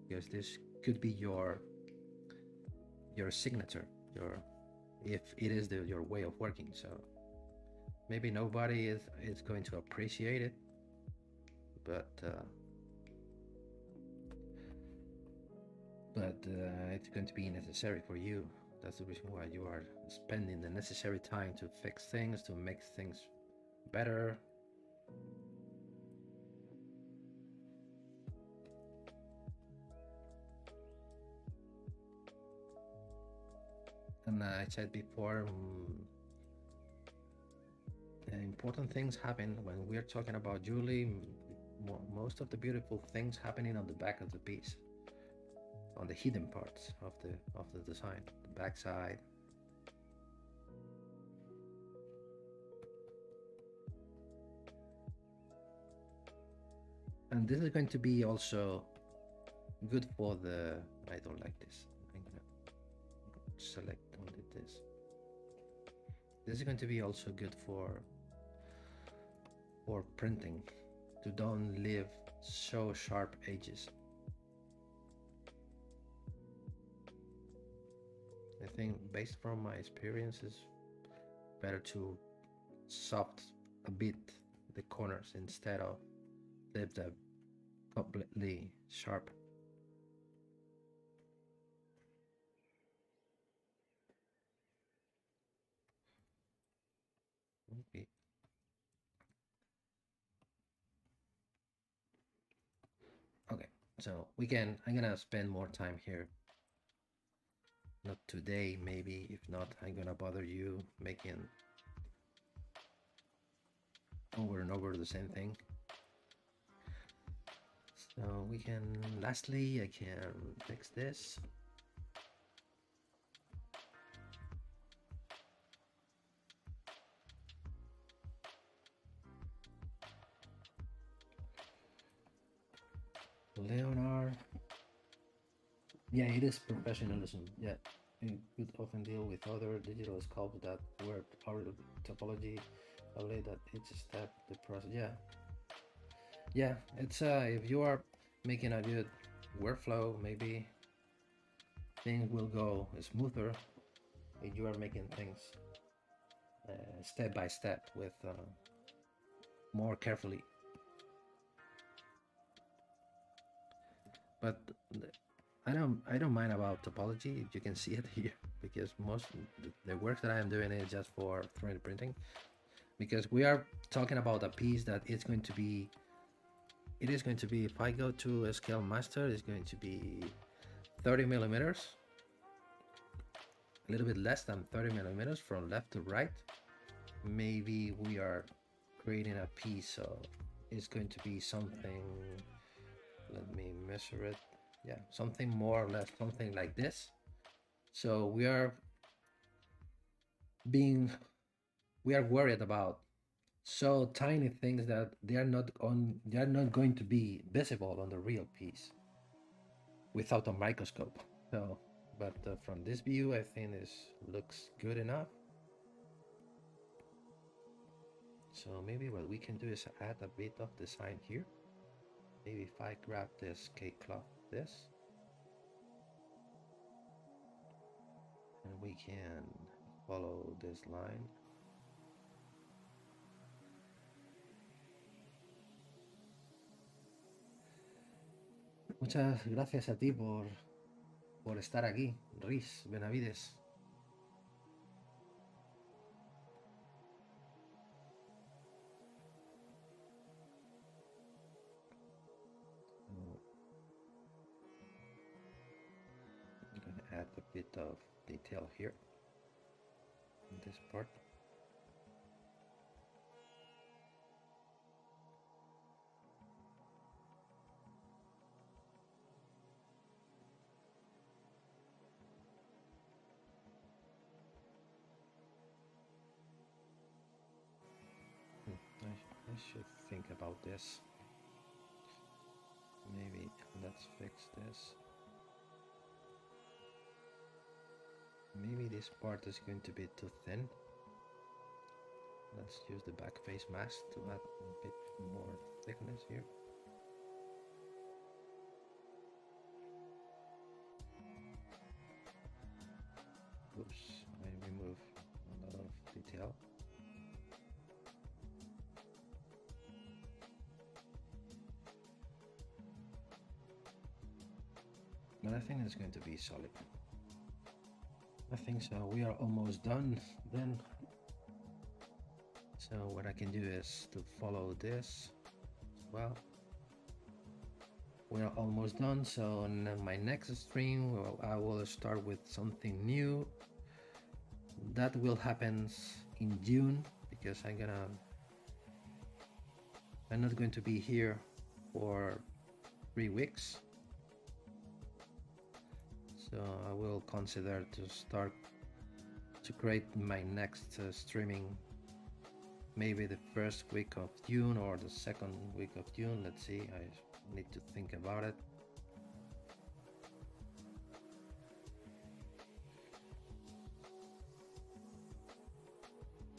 because this could be your signature, if it is your way of working. So maybe nobody is going to appreciate it, but it's going to be necessary for you. That's the reason why you are spending the necessary time to fix things, to make things better. And I said before, important things happen when we're talking about jewelry. Most of the beautiful things happening on the back of the piece, on the hidden parts of the design, the back side. And this is going to be also good for the, I don't like this, I'm gonna select only this. This is going to be also good for printing, to don't leave so sharp edges. I think based from my experiences, better to soft a bit the corners instead of leave them completely sharp. Okay. Okay, so I'm gonna spend more time here. Not today, maybe. If not, I'm gonna bother you making over and over the same thing. So we can, lastly, I can fix this. Leonard. Yeah, it is professionalism. Yeah, you could often deal with other digital sculpts that work our topology, only that each step the process. Yeah, it's if you are making a good workflow, maybe things will go smoother if you are making things step by step with more carefully. But I don't mind about topology. You can see it here, because most the work that I am doing is just for 3D printing, because we are talking about a piece that is going to be, it is going to be, if I go to a scale master, it's going to be 30 millimeters, a little bit less than 30 millimeters from left to right. Maybe we are creating a piece, so it's going to be something, let me measure it. Yeah, something more or less, something like this. So we are worried about so tiny things that they are not going to be visible on the real piece without a microscope. So, but from this view, I think this looks good enough. So maybe what we can do is add a bit of design here. Maybe if I grab this cake cloth, this, and we can follow this line. Muchas gracias a ti por estar aquí, Riz Benavides. I'm going to add a bit of detail here in this part. I should think about this. Maybe let's fix this. Maybe this part is going to be too thin. Let's use the back face mask to add a bit more thickness here. Oops, I remove a lot of detail. But I think it's going to be solid. I think so. We are almost done then. So what I can do is to follow this as well. We are almost done. So in my next stream, I will start with something new. That will happen in June because I'm not going to be here for 3 weeks. So I will consider to start to create my next streaming maybe the first week of June or the second week of June. Let's see, I need to think about it.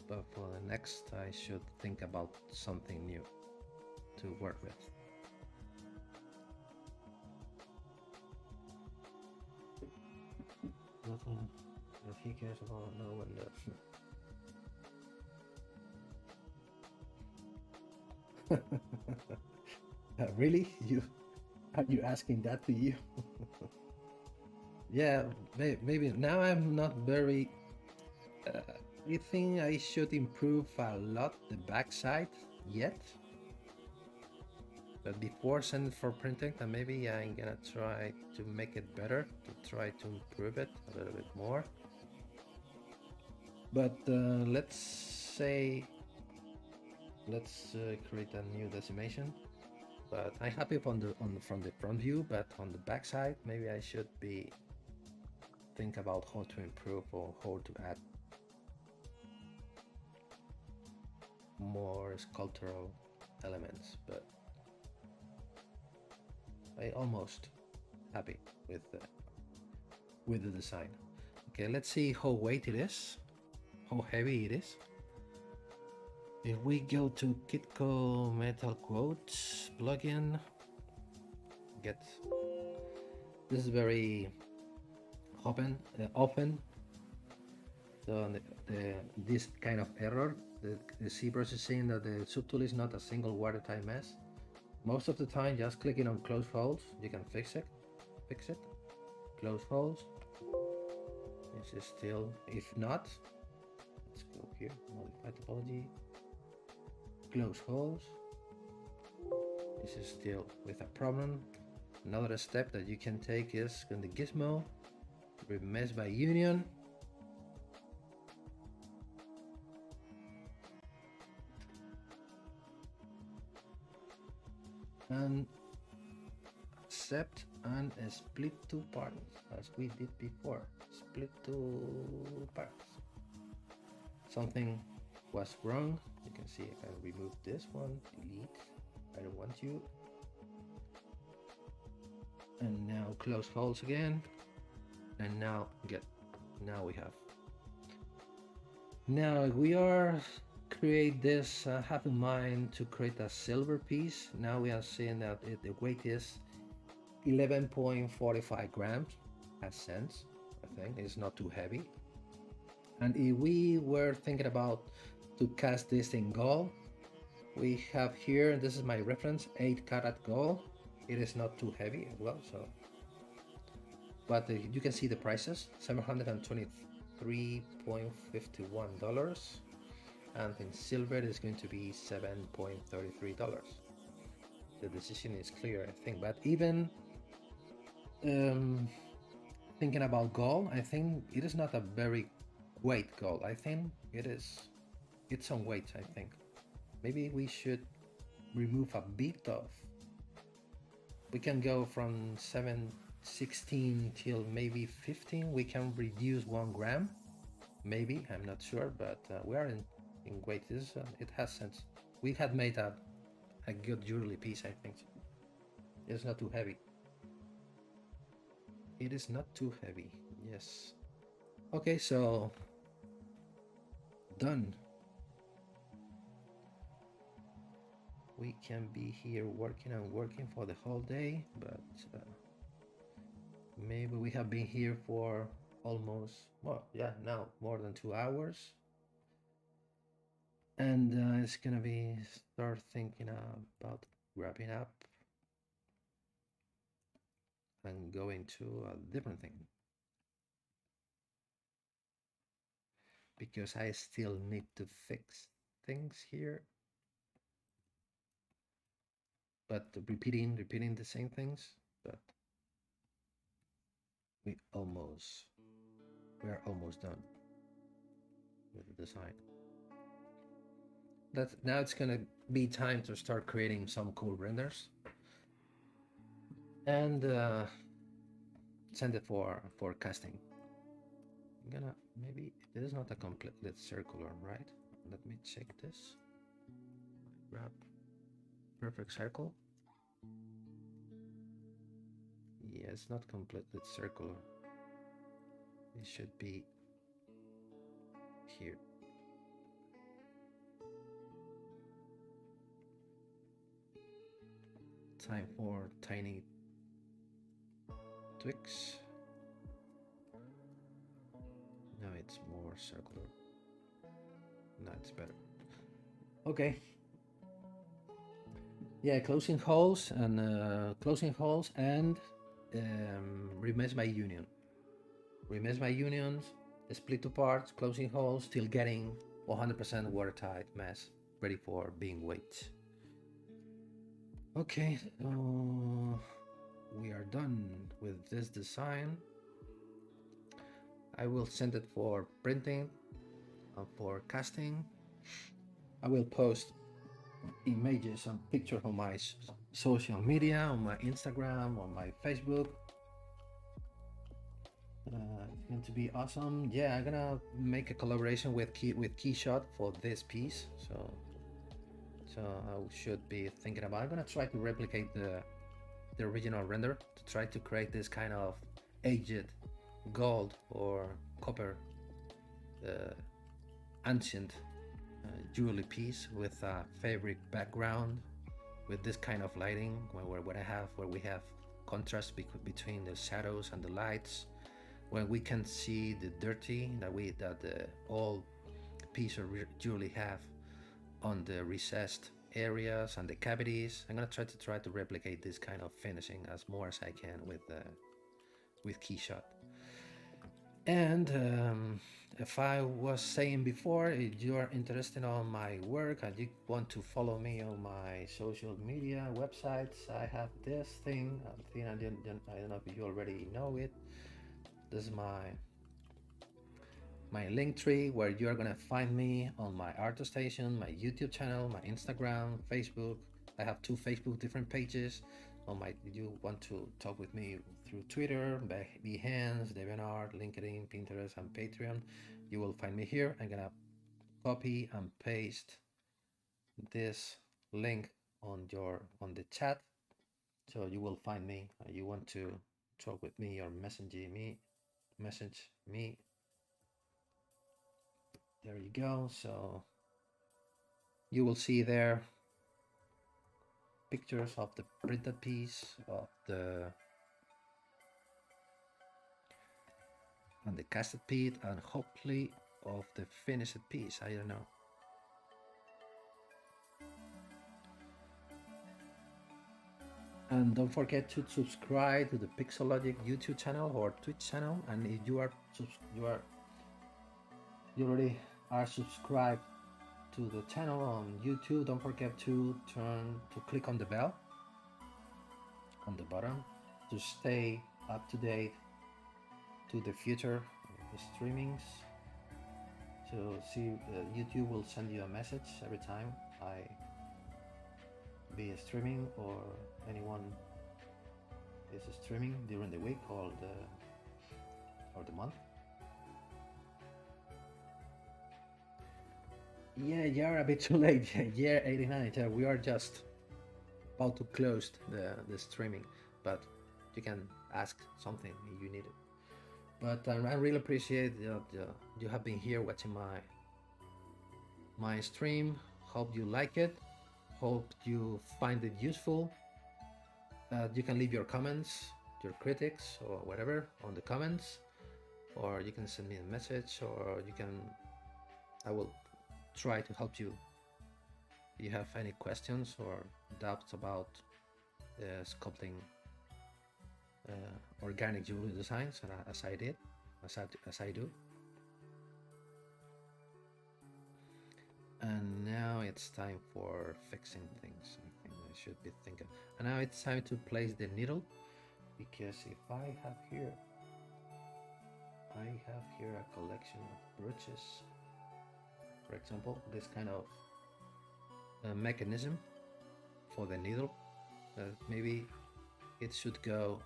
But for the next, I should think about something new to work with. Nothing that he cares about, no one does. Really? Are you asking that to you? Yeah, maybe now I'm not very. I think I should improve a lot the backside yet. But before sending for printing, then maybe I'm gonna try to make it better, to try to improve it a little bit more. But let's say, let's create a new decimation. But I'm happy from the front view, but on the back side, maybe I should think about how to improve or how to add more sculptural elements. But I almost happy with the design. Okay, let's see how weight it is, how heavy it is. If we go to Kitco Metal Quotes plugin, this is very often. So this kind of error, the ZBrush is saying that the subtool is not a single watertight mesh. Most of the time, just clicking on close holes, you can fix it. Close holes. This is still, if not, let's go here, modify topology. Close holes. This is still with a problem. Another step that you can take is in the gizmo, remesh by union. And accept and split 2 parts as we did before. Split 2 parts. Something was wrong. You can see I can remove this one, delete. I don't want you. And now close holes again. And now we have. Now we are create this, have in mind to create a silver piece. Now we are seeing that the weight is 11.45 grams, has sense. I think it's not too heavy. And if we were thinking about to cast this in gold, we have here, this is my reference, 8 karat gold. It is not too heavy as well, so. But you can see the prices: $723.51, and in silver it's going to be $7.33. The decision is clear, I think. But even thinking about gold, I think it is not a very weight gold. I think it's some weight. I think maybe we should remove a bit of. We can go from 716 till maybe 15. We can reduce 1 gram, maybe. I'm not sure, but we are in weight. It has sense. We had made a good jewelry piece, I think. It's not too heavy. It is not too heavy. Yes. Okay, so done. We can be here working and working for the whole day, but maybe we have been here for almost, well, yeah, now more than 2 hours. And it's gonna be start thinking about wrapping up and going to a different thing, because I still need to fix things here. But repeating the same things, but we are almost done with the design. Now it's gonna be time to start creating some cool renders and send it for casting. I'm gonna, maybe it is not a completely circular, right? Let me check this. Grab perfect circle. Yeah, it's not completely circular. It should be here. Time for tiny twigs. Now it's more circular. Now it's better. Okay. Yeah, closing holes and remesh by union. Remesh by unions, split to parts, closing holes, till getting 100% watertight mesh ready for being weight. Okay, we are done with this design. I will send it for printing and for casting. I will post images and pictures on my social media, on my Instagram, on my Facebook. It's going to be awesome. Yeah, I'm gonna make a collaboration with Keyshot for this piece. So I should be thinking about. I'm gonna try to replicate the original render to try to create this kind of aged gold or copper ancient jewelry piece with a fabric background, with this kind of lighting where we have contrast between the shadows and the lights, when we can see the dirty that the old piece of jewelry have on the recessed areas and the cavities. I'm gonna try to replicate this kind of finishing as more as I can with Keyshot. And if I was saying before, if you are interested on my work and you want to follow me on my social media websites, I have this thing. I don't know if you already know it. This is my link tree, where you are gonna find me on my ArtStation, my YouTube channel, my Instagram, Facebook. I have 2 Facebook different pages. If you want to talk with me through Twitter, Behance, DeviantArt, LinkedIn, Pinterest, and Patreon, you will find me here. I'm gonna copy and paste this link on the chat, so you will find me. You want to talk with me or message me. There you go. So you will see there pictures of the printed piece, and the casted piece, and hopefully of the finished piece. I don't know. And don't forget to subscribe to the Pixologic YouTube channel or Twitch channel. And if you already are subscribed to the channel on YouTube, don't forget to click on the bell on the bottom to stay up to date to the future streamings. To see, YouTube will send you a message every time I be streaming or anyone is streaming during the week or the month. Yeah, you're a bit too late. Year 89. Yeah, we are just about to close the streaming, but you can ask something if you need it. But I really appreciate you have been here watching my stream. Hope you like it. Hope you find it useful. You can leave your comments, your critics, or whatever on the comments, or you can send me a message, or I will try to help you. If you have any questions or doubts about sculpting organic jewelry designs, as I do. And now it's time for fixing things. I think I should be thinking. And now it's time to place the needle, because if I have here a collection of brooches. For example, this kind of mechanism for the needle. Maybe it should go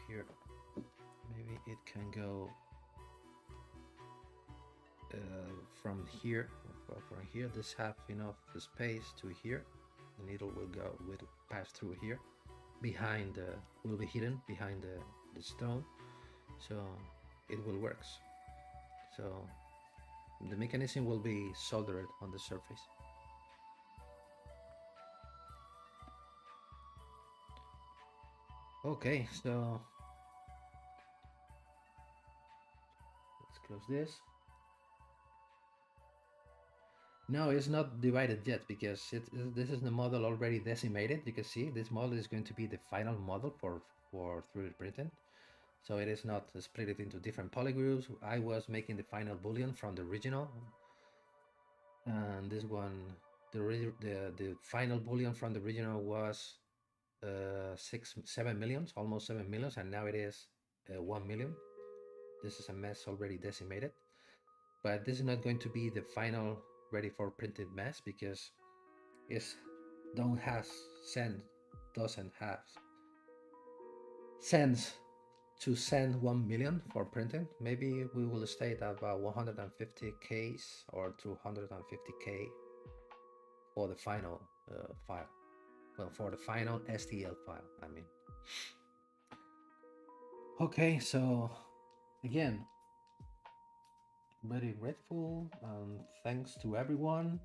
here. Maybe it can go from here. This have enough space to here. The needle will pass through here. Will be hidden behind the stone, so it will work. So the mechanism will be soldered on the surface. Okay, so let's close this. No, it's not divided yet, because this is the model already decimated. You can see this model is going to be the final model for 3D printing. So it is not split it into different polygroups. I was making the final Boolean from the original, and this one, the final Boolean from the original was 7 million, almost 7 million, and now it is 1 million. This is a mess already decimated, but this is not going to be the final ready for printed mess, because it doesn't have sense to send 1 million for printing. Maybe we will stay at about 150k or 250k for the final file. Well, for the final STL file, I mean. Okay, so again, very grateful, and thanks to everyone.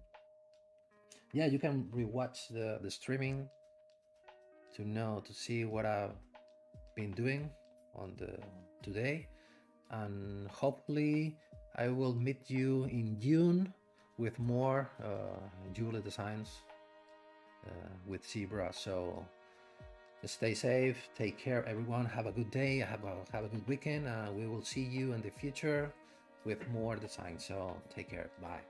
Yeah, you can rewatch the streaming to see what I've been doing on today, and hopefully I will meet you in June with more jewelry designs with ZBrush. So stay safe, take care everyone, have a good day, have a good weekend, we will see you in the future with more designs. So take care, bye.